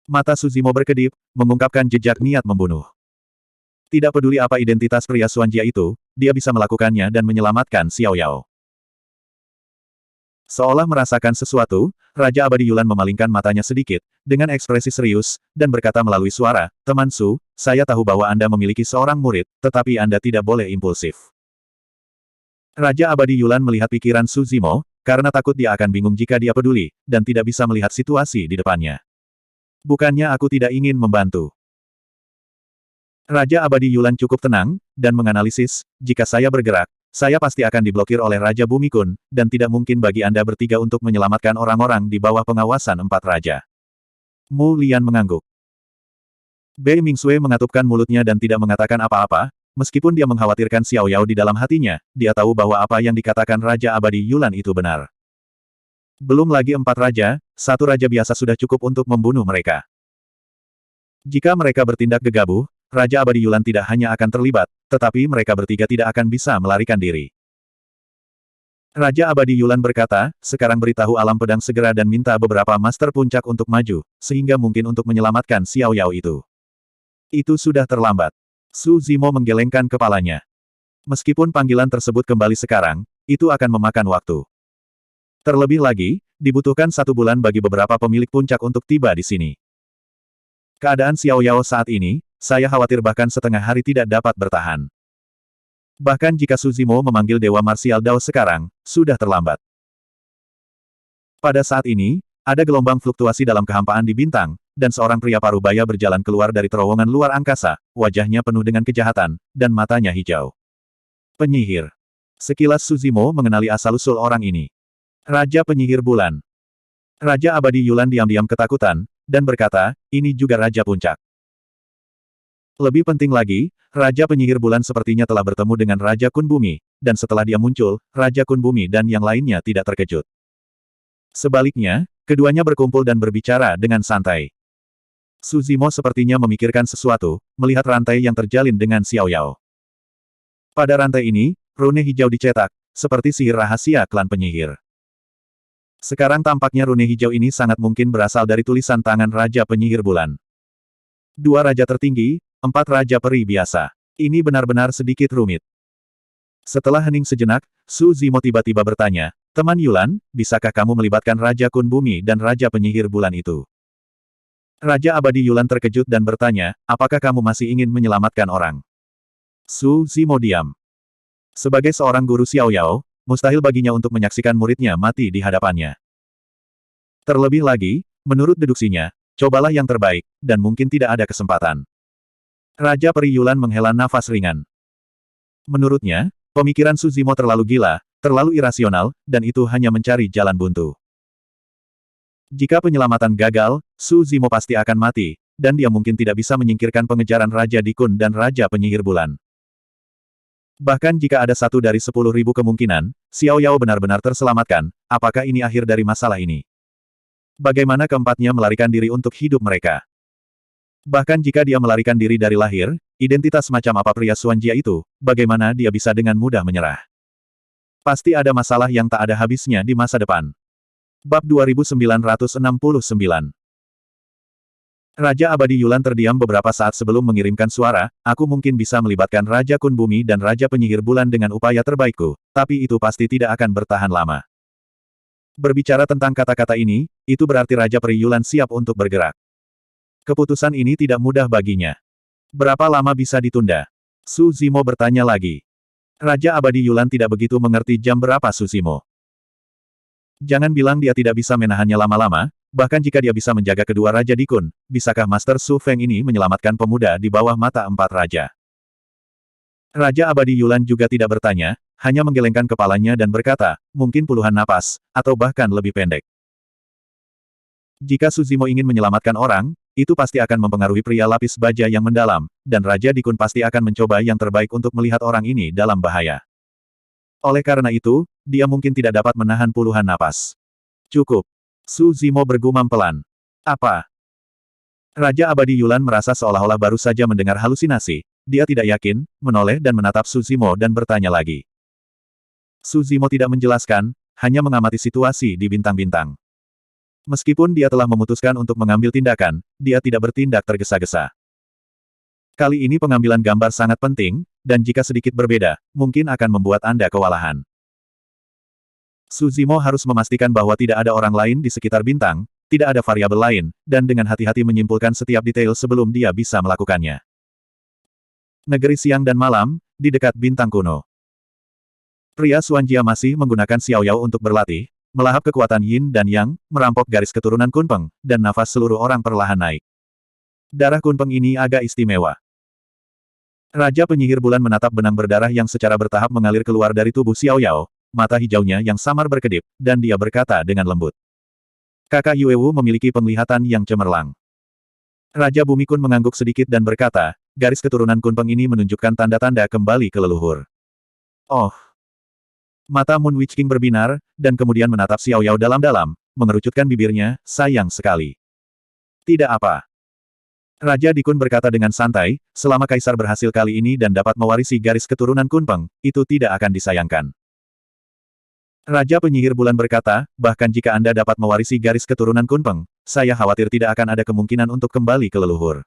Mata Su Zimo berkedip, mengungkapkan jejak niat membunuh. Tidak peduli apa identitas pria Xuanjia itu, dia bisa melakukannya dan menyelamatkan Xiao Yao. Seolah merasakan sesuatu, Raja Abadi Yulan memalingkan matanya sedikit, dengan ekspresi serius, dan berkata melalui suara, Teman Su, saya tahu bahwa Anda memiliki seorang murid, tetapi Anda tidak boleh impulsif. Raja Abadi Yulan melihat pikiran Su Zimo, karena takut dia akan bingung jika dia peduli, dan tidak bisa melihat situasi di depannya. Bukannya aku tidak ingin membantu. Raja Abadi Yulan cukup tenang, dan menganalisis, jika saya bergerak, saya pasti akan diblokir oleh Raja Bumi Kun, dan tidak mungkin bagi Anda bertiga untuk menyelamatkan orang-orang di bawah pengawasan 4 raja. Mu Lian mengangguk. Bei Mingsui mengatupkan mulutnya dan tidak mengatakan apa-apa, meskipun dia mengkhawatirkan Xiao Yao di dalam hatinya, dia tahu bahwa apa yang dikatakan Raja Abadi Yulan itu benar. Belum lagi 4 raja, 1 raja biasa sudah cukup untuk membunuh mereka. Jika mereka bertindak gegabah, Raja Abadi Yulan tidak hanya akan terlibat, tetapi mereka bertiga tidak akan bisa melarikan diri. Raja Abadi Yulan berkata, sekarang beritahu alam pedang segera dan minta beberapa master puncak untuk maju, sehingga mungkin untuk menyelamatkan Xiao Yao itu. Itu sudah terlambat. Su Zimo menggelengkan kepalanya. Meskipun panggilan tersebut kembali sekarang, itu akan memakan waktu. Terlebih lagi, dibutuhkan 1 bulan bagi beberapa pemilik puncak untuk tiba di sini. Keadaan Xiao Yao saat ini, saya khawatir bahkan setengah hari tidak dapat bertahan. Bahkan jika Su Zimo memanggil Dewa Marsial Dao sekarang, sudah terlambat. Pada saat ini, ada gelombang fluktuasi dalam kehampaan di bintang, dan seorang pria parubaya berjalan keluar dari terowongan luar angkasa, wajahnya penuh dengan kejahatan, dan matanya hijau. Penyihir. Sekilas Su Zimo mengenali asal-usul orang ini. Raja Penyihir Bulan. Raja Abadi Yulan diam-diam ketakutan, dan berkata, ini juga Raja Puncak. Lebih penting lagi, Raja Penyihir Bulan sepertinya telah bertemu dengan Raja Kun Bumi, dan setelah dia muncul, Raja Kun Bumi dan yang lainnya tidak terkejut. Sebaliknya, keduanya berkumpul dan berbicara dengan santai. Su Zimo sepertinya memikirkan sesuatu, melihat rantai yang terjalin dengan Xiao Yao. Pada rantai ini, rune hijau dicetak, seperti sihir rahasia klan penyihir. Sekarang tampaknya rune hijau ini sangat mungkin berasal dari tulisan tangan Raja Penyihir Bulan. 2 raja tertinggi, 4 raja peri biasa. Ini benar-benar sedikit rumit. Setelah hening sejenak, Su Zimo tiba-tiba bertanya, "Teman Yulan, bisakah kamu melibatkan Raja Kun Bumi dan Raja Penyihir Bulan itu?" Raja Abadi Yulan terkejut dan bertanya, "Apakah kamu masih ingin menyelamatkan orang?" Su Zimo diam. Sebagai seorang guru Xiao Yao, mustahil baginya untuk menyaksikan muridnya mati di hadapannya. Terlebih lagi, menurut deduksinya, cobalah yang terbaik, dan mungkin tidak ada kesempatan. Raja Peri Yulan menghela nafas ringan. Menurutnya, pemikiran Su Zimo terlalu gila, terlalu irasional, dan itu hanya mencari jalan buntu. Jika penyelamatan gagal, Su Zimo pasti akan mati, dan dia mungkin tidak bisa menyingkirkan pengejaran Raja Dikun dan Raja Penyihir Bulan. Bahkan jika ada 1 dari 10.000 kemungkinan, Xiao Yao benar-benar terselamatkan, apakah ini akhir dari masalah ini? Bagaimana keempatnya melarikan diri untuk hidup mereka? Bahkan jika dia melarikan diri dari lahir, identitas macam apa pria Xuanjia itu, bagaimana dia bisa dengan mudah menyerah? Pasti ada masalah yang tak ada habisnya di masa depan. Bab 2969. Raja Abadi Yulan terdiam beberapa saat sebelum mengirimkan suara, "Aku mungkin bisa melibatkan Raja Kun Bumi dan Raja Penyihir Bulan dengan upaya terbaikku, tapi itu pasti tidak akan bertahan lama." Berbicara tentang kata-kata ini, itu berarti Raja Peri Yulan siap untuk bergerak. Keputusan ini tidak mudah baginya. Berapa lama bisa ditunda? Su Zimo bertanya lagi. Raja Abadi Yulan tidak begitu mengerti jam berapa Su Zimo. Jangan bilang dia tidak bisa menahannya lama-lama, bahkan jika dia bisa menjaga kedua Raja Dikun, bisakah Master Su Feng ini menyelamatkan pemuda di bawah mata 4 raja? Raja Abadi Yulan juga tidak bertanya, hanya menggelengkan kepalanya dan berkata, "Mungkin puluhan napas, atau bahkan lebih pendek." Jika Su Zimo ingin menyelamatkan orang, itu pasti akan mempengaruhi pria lapis baja yang mendalam, dan Raja Dikun pasti akan mencoba yang terbaik untuk melihat orang ini dalam bahaya. Oleh karena itu, dia mungkin tidak dapat menahan puluhan napas. Cukup. Su Zimo bergumam pelan. Apa? Raja Abadi Yulan merasa seolah-olah baru saja mendengar halusinasi. Dia tidak yakin, menoleh dan menatap Su Zimo dan bertanya lagi. Su Zimo tidak menjelaskan, hanya mengamati situasi di bintang-bintang. Meskipun dia telah memutuskan untuk mengambil tindakan, dia tidak bertindak tergesa-gesa. Kali ini pengambilan gambar sangat penting, dan jika sedikit berbeda, mungkin akan membuat Anda kewalahan. Su Zimo harus memastikan bahwa tidak ada orang lain di sekitar bintang, tidak ada variabel lain, dan dengan hati-hati menyimpulkan setiap detail sebelum dia bisa melakukannya. Negeri siang dan malam, di dekat bintang kuno. Pria Xuanjia masih menggunakan Xiao Yao untuk berlatih, melahap kekuatan Yin dan Yang, merampok garis keturunan Kunpeng, dan nafas seluruh orang perlahan naik. Darah Kunpeng ini agak istimewa. Raja Penyihir Bulan menatap benang berdarah yang secara bertahap mengalir keluar dari tubuh Xiao Yao, mata hijaunya yang samar berkedip, dan dia berkata dengan lembut. Kakak Yuewu memiliki penglihatan yang cemerlang. Raja Bumi Kun mengangguk sedikit dan berkata, garis keturunan Kunpeng ini menunjukkan tanda-tanda kembali ke leluhur. Oh. Mata Moon Witch King berbinar, dan kemudian menatap Xiao Yao dalam-dalam, mengerucutkan bibirnya, sayang sekali. Tidak apa. Raja Dikun berkata dengan santai, selama Kaisar berhasil kali ini dan dapat mewarisi garis keturunan Kunpeng, itu tidak akan disayangkan. Raja Penyihir Bulan berkata, bahkan jika Anda dapat mewarisi garis keturunan Kunpeng, saya khawatir tidak akan ada kemungkinan untuk kembali ke leluhur.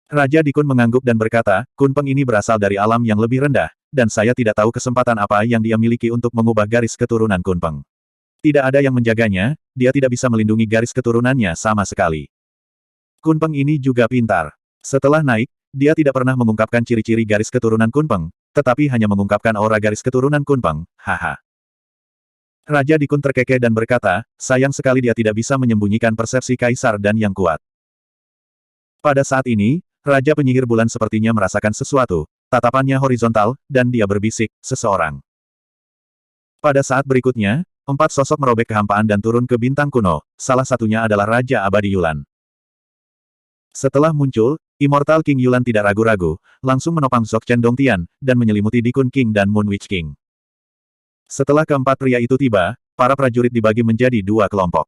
Raja Dikun mengangguk dan berkata, Kunpeng ini berasal dari alam yang lebih rendah, dan saya tidak tahu kesempatan apa yang dia miliki untuk mengubah garis keturunan Kunpeng. Tidak ada yang menjaganya, dia tidak bisa melindungi garis keturunannya sama sekali. Kunpeng ini juga pintar. Setelah naik, dia tidak pernah mengungkapkan ciri-ciri garis keturunan Kunpeng, tetapi hanya mengungkapkan aura garis keturunan Kunpeng, haha. Raja Dikun terkekeh dan berkata, sayang sekali dia tidak bisa menyembunyikan persepsi Kaisar dan yang kuat. Pada saat ini, Raja Penyihir Bulan sepertinya merasakan sesuatu, tatapannya horizontal, dan dia berbisik, seseorang. Pada saat berikutnya, 4 sosok merobek kehampaan dan turun ke bintang kuno, salah satunya adalah Raja Abadi Yulan. Setelah muncul, Immortal King Yulan tidak ragu-ragu, langsung menopang Dzogchen Dongtian, dan menyelimuti Di Kun King dan Moon Witch King. Setelah keempat pria itu tiba, para prajurit dibagi menjadi dua kelompok.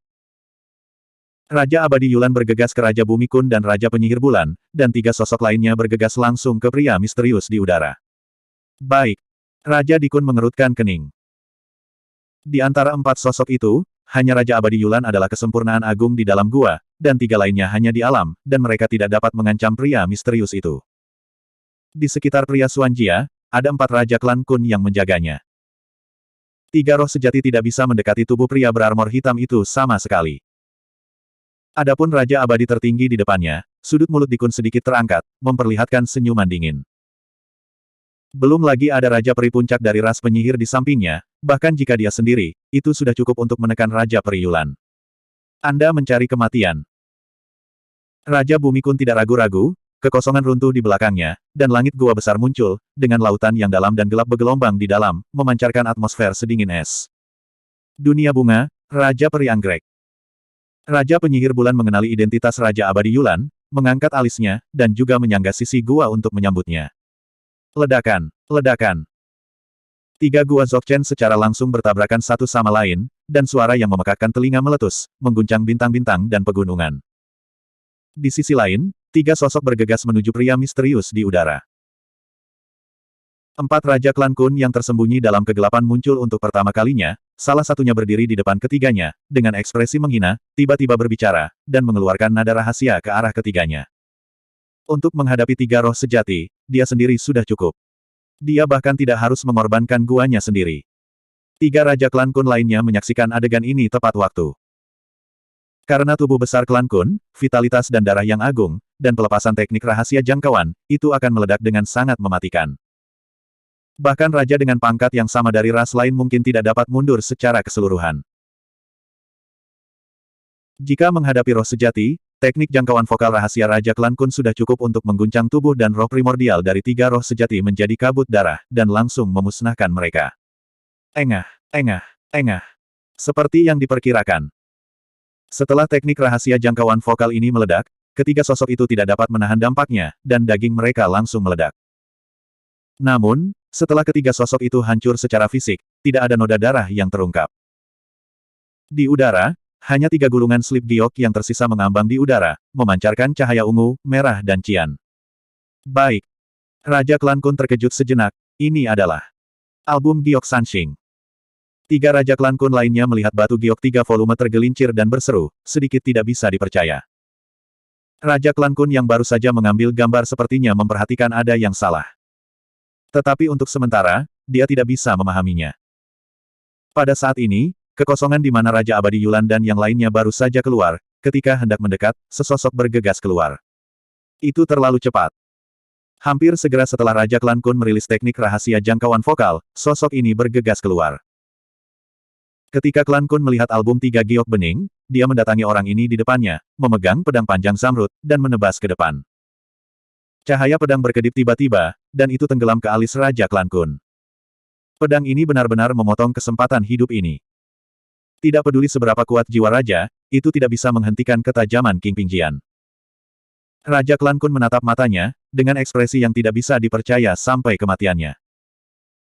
Raja Abadi Yulan bergegas ke Raja Bumi Kun dan Raja Penyihir Bulan, dan tiga sosok lainnya bergegas langsung ke pria misterius di udara. Baik. Raja Di Kun mengerutkan kening. Di antara empat sosok itu, hanya Raja Abadi Yulan adalah kesempurnaan agung di dalam gua, dan tiga lainnya hanya di alam, dan mereka tidak dapat mengancam pria misterius itu. Di sekitar pria Xuanjia, ada empat Raja Klan Kun yang menjaganya. Tiga roh sejati tidak bisa mendekati tubuh pria berarmor hitam itu sama sekali. Adapun Raja Abadi tertinggi di depannya, sudut mulut Di Kun sedikit terangkat, memperlihatkan senyuman dingin. Belum lagi ada Raja Peri Puncak dari ras penyihir di sampingnya, bahkan jika dia sendiri, itu sudah cukup untuk menekan Raja Peri Yulan. Anda mencari kematian. Raja Bumi Kun tidak ragu-ragu, kekosongan runtuh di belakangnya, dan langit gua besar muncul, dengan lautan yang dalam dan gelap bergelombang di dalam, memancarkan atmosfer sedingin es. Dunia bunga, Raja Peri Anggrek. Raja Penyihir Bulan mengenali identitas Raja Abadi Yulan, mengangkat alisnya, dan juga menyangga sisi gua untuk menyambutnya. Ledakan, ledakan. Tiga gua Dzogchen secara langsung bertabrakan satu sama lain, dan suara yang memekakkan telinga meletus, mengguncang bintang-bintang dan pegunungan. Di sisi lain, tiga sosok bergegas menuju pria misterius di udara. Empat Raja Klan Kun yang tersembunyi dalam kegelapan muncul untuk pertama kalinya, salah satunya berdiri di depan ketiganya, dengan ekspresi menghina, tiba-tiba berbicara, dan mengeluarkan nada rahasia ke arah ketiganya. Untuk menghadapi tiga roh sejati, dia sendiri sudah cukup. Dia bahkan tidak harus mengorbankan guanya sendiri. Tiga Raja Klan Kun lainnya menyaksikan adegan ini tepat waktu. Karena tubuh besar Klan Kun, vitalitas dan darah yang agung, dan pelepasan teknik rahasia jangkauan, itu akan meledak dengan sangat mematikan. Bahkan raja dengan pangkat yang sama dari ras lain mungkin tidak dapat mundur secara keseluruhan. Jika menghadapi roh sejati, teknik jangkauan vokal rahasia Raja Klan Kun sudah cukup untuk mengguncang tubuh dan roh primordial dari tiga roh sejati menjadi kabut darah, dan langsung memusnahkan mereka. Engah, engah, engah. Seperti yang diperkirakan. Setelah teknik rahasia jangkauan vokal ini meledak, ketiga sosok itu tidak dapat menahan dampaknya, dan daging mereka langsung meledak. Namun, setelah ketiga sosok itu hancur secara fisik, tidak ada noda darah yang terungkap. Di udara, hanya tiga gulungan slip giok yang tersisa mengambang di udara, memancarkan cahaya ungu, merah dan cian. Baik. Raja Klan Kun terkejut sejenak, ini adalah album Giok Sanshing. Tiga Raja Klan Kun lainnya melihat batu giok 3 volume tergelincir dan berseru, sedikit tidak bisa dipercaya. Raja Klan Kun yang baru saja mengambil gambar sepertinya memperhatikan ada yang salah. Tetapi untuk sementara, dia tidak bisa memahaminya. Pada saat ini, kekosongan di mana Raja Abadi Yulan dan yang lainnya baru saja keluar, ketika hendak mendekat, sesosok bergegas keluar. Itu terlalu cepat. Hampir segera setelah Raja Klan Kun merilis teknik rahasia jangkauan vokal, sosok ini bergegas keluar. Ketika Klan Kun melihat album 3 giok bening, dia mendatangi orang ini di depannya, memegang pedang panjang zamrud, dan menebas ke depan. Cahaya pedang berkedip tiba-tiba, dan itu tenggelam ke alis Raja Klan Kun. Pedang ini benar-benar memotong kesempatan hidup ini. Tidak peduli seberapa kuat jiwa raja, itu tidak bisa menghentikan ketajaman King Pingjian. Raja Klan Kun menatap matanya, dengan ekspresi yang tidak bisa dipercaya sampai kematiannya.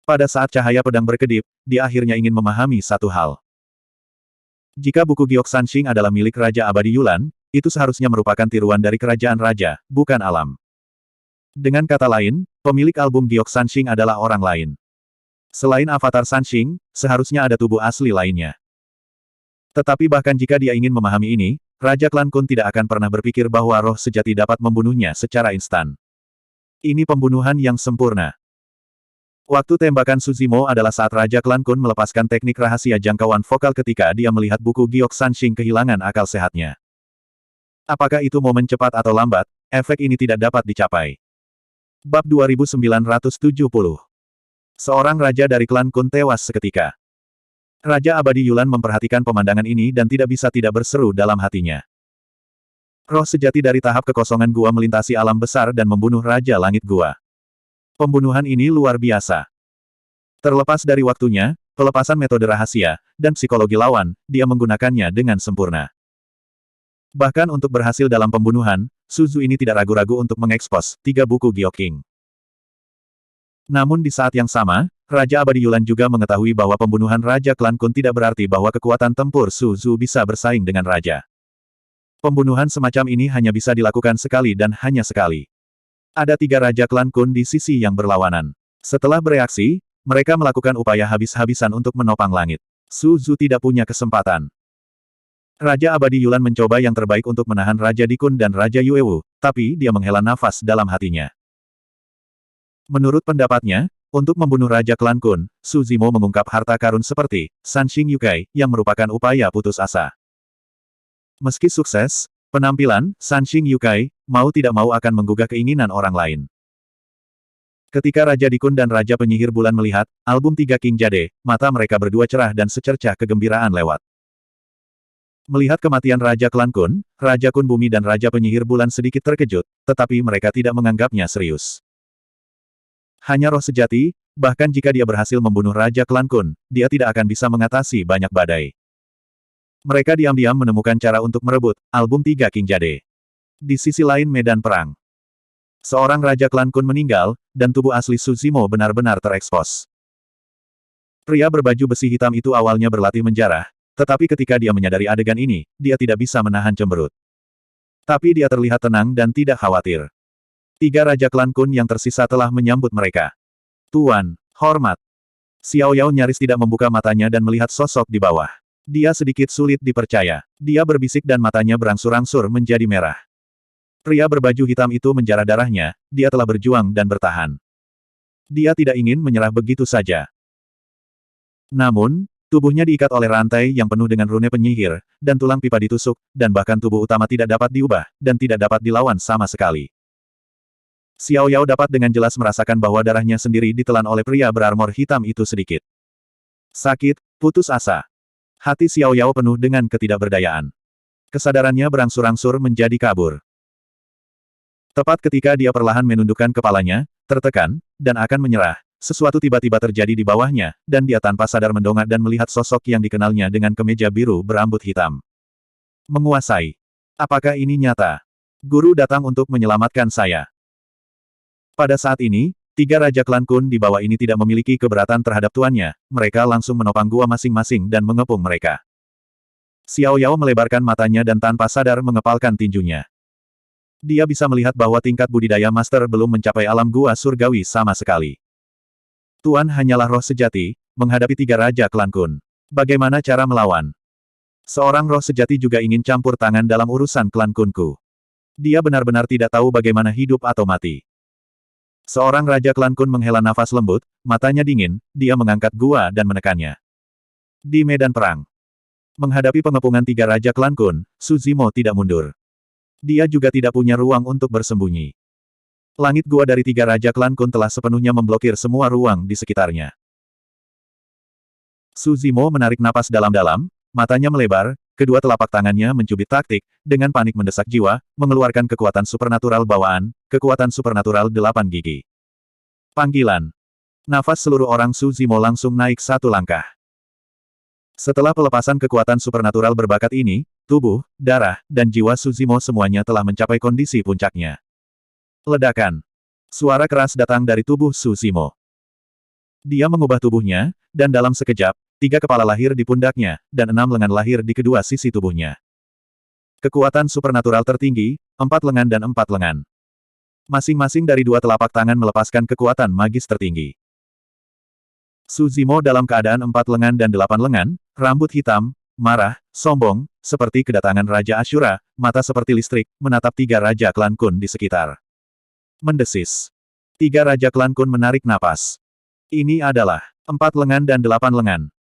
Pada saat cahaya pedang berkedip, dia akhirnya ingin memahami satu hal. Jika buku Giok Sanshing adalah milik Raja Abadi Yulan, itu seharusnya merupakan tiruan dari kerajaan raja, bukan alam. Dengan kata lain, pemilik album Giok Sanshing adalah orang lain. Selain avatar Sanshing, seharusnya ada tubuh asli lainnya. Tetapi bahkan jika dia ingin memahami ini, Raja Klan Kun tidak akan pernah berpikir bahwa roh sejati dapat membunuhnya secara instan. Ini pembunuhan yang sempurna. Waktu tembakan Suzimo adalah saat Raja Klan Kun melepaskan teknik rahasia jangkauan vokal ketika dia melihat buku Giok Sanshing kehilangan akal sehatnya. Apakah itu momen cepat atau lambat, efek ini tidak dapat dicapai. Bab 2970. Seorang raja dari klan Kun tewas seketika. Raja Abadi Yulan memperhatikan pemandangan ini dan tidak bisa tidak berseru dalam hatinya. Roh sejati dari tahap kekosongan gua melintasi alam besar dan membunuh Raja Langit Gua. Pembunuhan ini luar biasa. Terlepas dari waktunya, pelepasan metode rahasia, dan psikologi lawan, dia menggunakannya dengan sempurna. Bahkan untuk berhasil dalam pembunuhan, Suzu ini tidak ragu-ragu untuk mengekspos 3 buku Gyokking. Namun di saat yang sama, Raja Abadi Yulan juga mengetahui bahwa pembunuhan Raja Klan Kun tidak berarti bahwa kekuatan tempur Suzu bisa bersaing dengan Raja. Pembunuhan semacam ini hanya bisa dilakukan sekali dan hanya sekali. Ada 3 Raja Klan Kun di sisi yang berlawanan. Setelah bereaksi, mereka melakukan upaya habis-habisan untuk menopang langit. Suzu tidak punya kesempatan. Raja Abadi Yulan mencoba yang terbaik untuk menahan Raja Dikun dan Raja Yuewu, tapi dia menghela nafas dalam hatinya. Menurut pendapatnya, untuk membunuh Raja Klan Kun, Su Zimo mengungkap harta karun seperti Sanxing Yukai, yang merupakan upaya putus asa. Meski sukses, penampilan Sanxing Yukai mau tidak mau akan menggugah keinginan orang lain. Ketika Raja Dikun dan Raja Penyihir Bulan melihat album 3 King Jade, mata mereka berdua cerah dan secercah kegembiraan lewat. Melihat kematian Raja Klan Kun, Raja Kun Bumi dan Raja Penyihir Bulan sedikit terkejut, tetapi mereka tidak menganggapnya serius. Hanya roh sejati, bahkan jika dia berhasil membunuh Raja Klan Kun, dia tidak akan bisa mengatasi banyak badai. Mereka diam-diam menemukan cara untuk merebut album 3 King Jade. Di sisi lain medan perang. Seorang Raja Klan Kun meninggal, dan tubuh asli Su Zimo benar-benar terekspos. Pria berbaju besi hitam itu awalnya berlatih menjarah, tetapi ketika dia menyadari adegan ini, dia tidak bisa menahan cemberut. Tapi dia terlihat tenang dan tidak khawatir. 3 Raja Klan Kun yang tersisa telah menyambut mereka. Tuan, hormat. Xiao Yao nyaris tidak membuka matanya dan melihat sosok di bawah. Dia sedikit sulit dipercaya. Dia berbisik dan matanya berangsur-angsur menjadi merah. Pria berbaju hitam itu menjarah darahnya, dia telah berjuang dan bertahan. Dia tidak ingin menyerah begitu saja. Namun, tubuhnya diikat oleh rantai yang penuh dengan rune penyihir, dan tulang pipa ditusuk, dan bahkan tubuh utama tidak dapat diubah, dan tidak dapat dilawan sama sekali. Xiao Yao dapat dengan jelas merasakan bahwa darahnya sendiri ditelan oleh pria berarmor hitam itu sedikit. Sakit, putus asa. Hati Xiao Yao penuh dengan ketidakberdayaan. Kesadarannya berangsur-angsur menjadi kabur. Tepat ketika dia perlahan menundukkan kepalanya, tertekan, dan akan menyerah, sesuatu tiba-tiba terjadi di bawahnya, dan dia tanpa sadar mendongak dan melihat sosok yang dikenalnya dengan kemeja biru berambut hitam. Menguasai. Apakah ini nyata? Guru datang untuk menyelamatkan saya. Pada saat ini, 3 Raja Klan Kun di bawah ini tidak memiliki keberatan terhadap tuannya, mereka langsung menopang gua masing-masing dan mengepung mereka. Xiao Yao melebarkan matanya dan tanpa sadar mengepalkan tinjunya. Dia bisa melihat bahwa tingkat budidaya master belum mencapai alam gua surgawi sama sekali. Tuan hanyalah roh sejati, menghadapi 3 Raja Klan Kun. Bagaimana cara melawan? Seorang roh sejati juga ingin campur tangan dalam urusan klan Kunku. Dia benar-benar tidak tahu bagaimana hidup atau mati. Seorang Raja Klan Kun menghela nafas lembut, matanya dingin, dia mengangkat gua dan menekannya. Di medan perang. Menghadapi pengepungan 3 Raja Klan Kun, Su Zimo tidak mundur. Dia juga tidak punya ruang untuk bersembunyi. Langit gua dari 3 Raja Klan Kun telah sepenuhnya memblokir semua ruang di sekitarnya. Su Zimo menarik napas dalam-dalam, matanya melebar, kedua telapak tangannya mencubit taktik, dengan panik mendesak jiwa, mengeluarkan kekuatan supernatural bawaan, kekuatan supernatural 8 gigi. Panggilan. Nafas seluruh orang Su Zimo langsung naik 1 langkah. Setelah pelepasan kekuatan supernatural berbakat ini, tubuh, darah, dan jiwa Su Zimo semuanya telah mencapai kondisi puncaknya. Ledakan. Suara keras datang dari tubuh Su Zimo. Dia mengubah tubuhnya, dan dalam sekejap, 3 kepala lahir di pundaknya, dan 6 lengan lahir di kedua sisi tubuhnya. Kekuatan supernatural tertinggi, 4 lengan dan 4 lengan. Masing-masing dari 2 telapak tangan melepaskan kekuatan magis tertinggi. Su Zimo dalam keadaan 4 lengan dan 8 lengan, rambut hitam, marah, sombong, seperti kedatangan Raja Ashura, mata seperti listrik, menatap 3 Raja Klan Kun di sekitar. Mendesis. 3 Raja Klan Kun menarik napas. Ini adalah 4 lengan dan 8 lengan.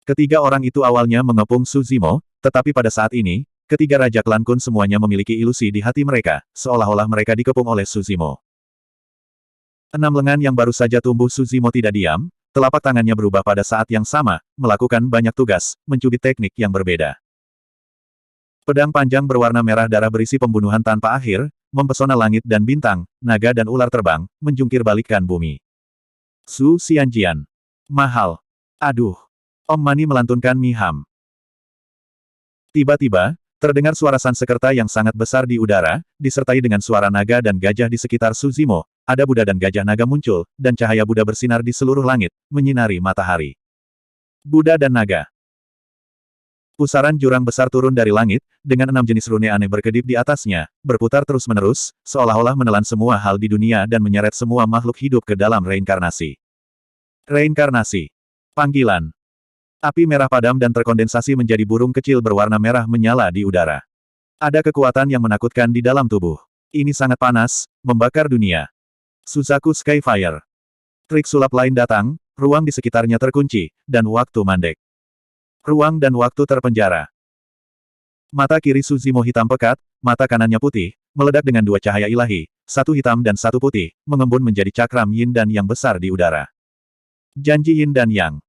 Ketiga orang itu awalnya mengepung Su Zimo, tetapi pada saat ini, ketiga Raja Klan Kun semuanya memiliki ilusi di hati mereka, seolah-olah mereka dikepung oleh Su Zimo. 6 lengan yang baru saja tumbuh Su Zimo tidak diam, telapak tangannya berubah pada saat yang sama, melakukan banyak tugas, mencubit teknik yang berbeda. Pedang panjang berwarna merah darah berisi pembunuhan tanpa akhir, mempesona langit dan bintang, naga dan ular terbang, menjungkir balikkan bumi. Su Xianjian. Mahal. Aduh. Om Mani melantunkan Mi Ham. Tiba-tiba, Terdengar suara Sansekerta yang sangat besar di udara, disertai dengan suara naga dan gajah di sekitar Suzimo. Ada Buddha dan gajah naga muncul, dan cahaya Buddha bersinar di seluruh langit, menyinari matahari. Buddha dan naga. Pusaran jurang besar turun dari langit, dengan 6 jenis rune aneh berkedip di atasnya, berputar terus-menerus, seolah-olah menelan semua hal di dunia dan menyeret semua makhluk hidup ke dalam reinkarnasi. Reinkarnasi. Panggilan. Api merah padam dan terkondensasi menjadi burung kecil berwarna merah menyala di udara. Ada kekuatan yang menakutkan di dalam tubuh. Ini sangat panas, membakar dunia. Suzaku Skyfire. Trik sulap lain datang, ruang di sekitarnya terkunci, dan waktu mandek. Ruang dan waktu terpenjara. Mata kiri Suzimo hitam pekat, mata kanannya putih, meledak dengan 2 cahaya ilahi, satu hitam dan satu putih, mengembun menjadi cakram yin dan yang besar di udara. Janji yin dan yang.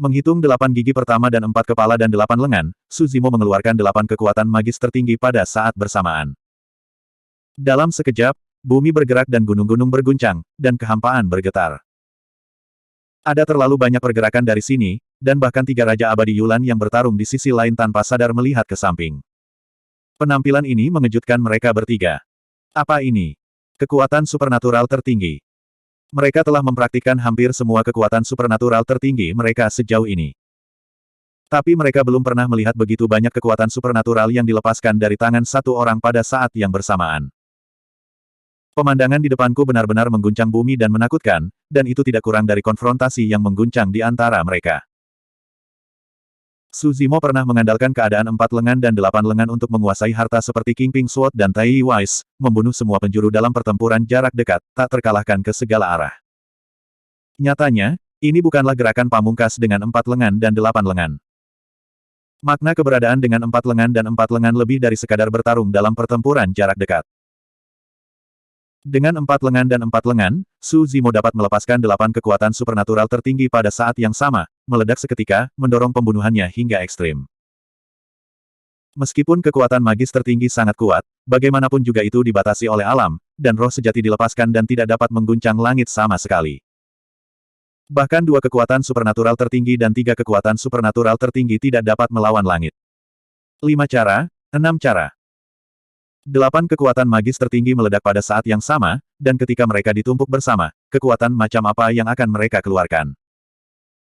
Menghitung 8 gigi pertama dan 4 kepala dan 8 lengan, Suzimo mengeluarkan 8 kekuatan magis tertinggi pada saat bersamaan. Dalam sekejap, bumi bergerak dan gunung-gunung berguncang, dan kehampaan bergetar. Ada terlalu banyak pergerakan dari sini, dan bahkan 3 Raja Abadi Yulan yang bertarung di sisi lain tanpa sadar melihat ke samping. Penampilan ini mengejutkan mereka bertiga. Apa ini? Kekuatan supernatural tertinggi. Mereka telah mempraktikkan hampir semua kekuatan supernatural tertinggi mereka sejauh ini. Tapi mereka belum pernah melihat begitu banyak kekuatan supernatural yang dilepaskan dari tangan satu orang pada saat yang bersamaan. Pemandangan di depanku benar-benar mengguncang bumi dan menakutkan, dan itu tidak kurang dari konfrontasi yang mengguncang di antara mereka. Suzimo pernah mengandalkan keadaan 4 lengan dan 8 lengan untuk menguasai harta seperti Kingping Sword dan Tai Wise, membunuh semua penjuru dalam pertempuran jarak dekat, tak terkalahkan ke segala arah. Nyatanya, ini bukanlah gerakan pamungkas dengan 4 lengan dan 8 lengan. Makna keberadaan dengan 4 lengan dan 4 lengan lebih dari sekadar bertarung dalam pertempuran jarak dekat. Dengan 4 lengan dan 4 lengan, Suzimo dapat melepaskan 8 kekuatan supernatural tertinggi pada saat yang sama, meledak seketika, mendorong pembunuhannya hingga ekstrim. Meskipun kekuatan magis tertinggi sangat kuat, bagaimanapun juga itu dibatasi oleh alam, dan roh sejati dilepaskan dan tidak dapat mengguncang langit sama sekali. Bahkan 2 kekuatan supernatural tertinggi dan 3 kekuatan supernatural tertinggi tidak dapat melawan langit. 5 cara, 6 cara. 8 kekuatan magis tertinggi meledak pada saat yang sama, dan ketika mereka ditumpuk bersama, kekuatan macam apa yang akan mereka keluarkan.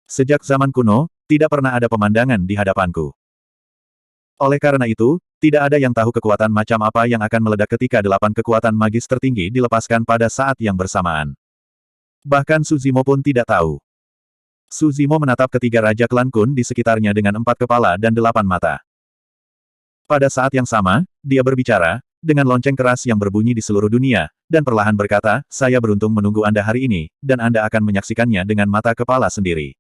Sejak zaman kuno, tidak pernah ada pemandangan di hadapanku. Oleh karena itu, tidak ada yang tahu kekuatan macam apa yang akan meledak ketika 8 kekuatan magis tertinggi dilepaskan pada saat yang bersamaan. Bahkan Suzimo pun tidak tahu. Suzimo menatap ketiga Raja Klan Kun di sekitarnya dengan 4 kepala dan 8 mata. Pada saat yang sama, dia berbicara, dengan lonceng keras yang berbunyi di seluruh dunia, dan perlahan berkata, saya beruntung menunggu Anda hari ini, dan Anda akan menyaksikannya dengan mata kepala sendiri.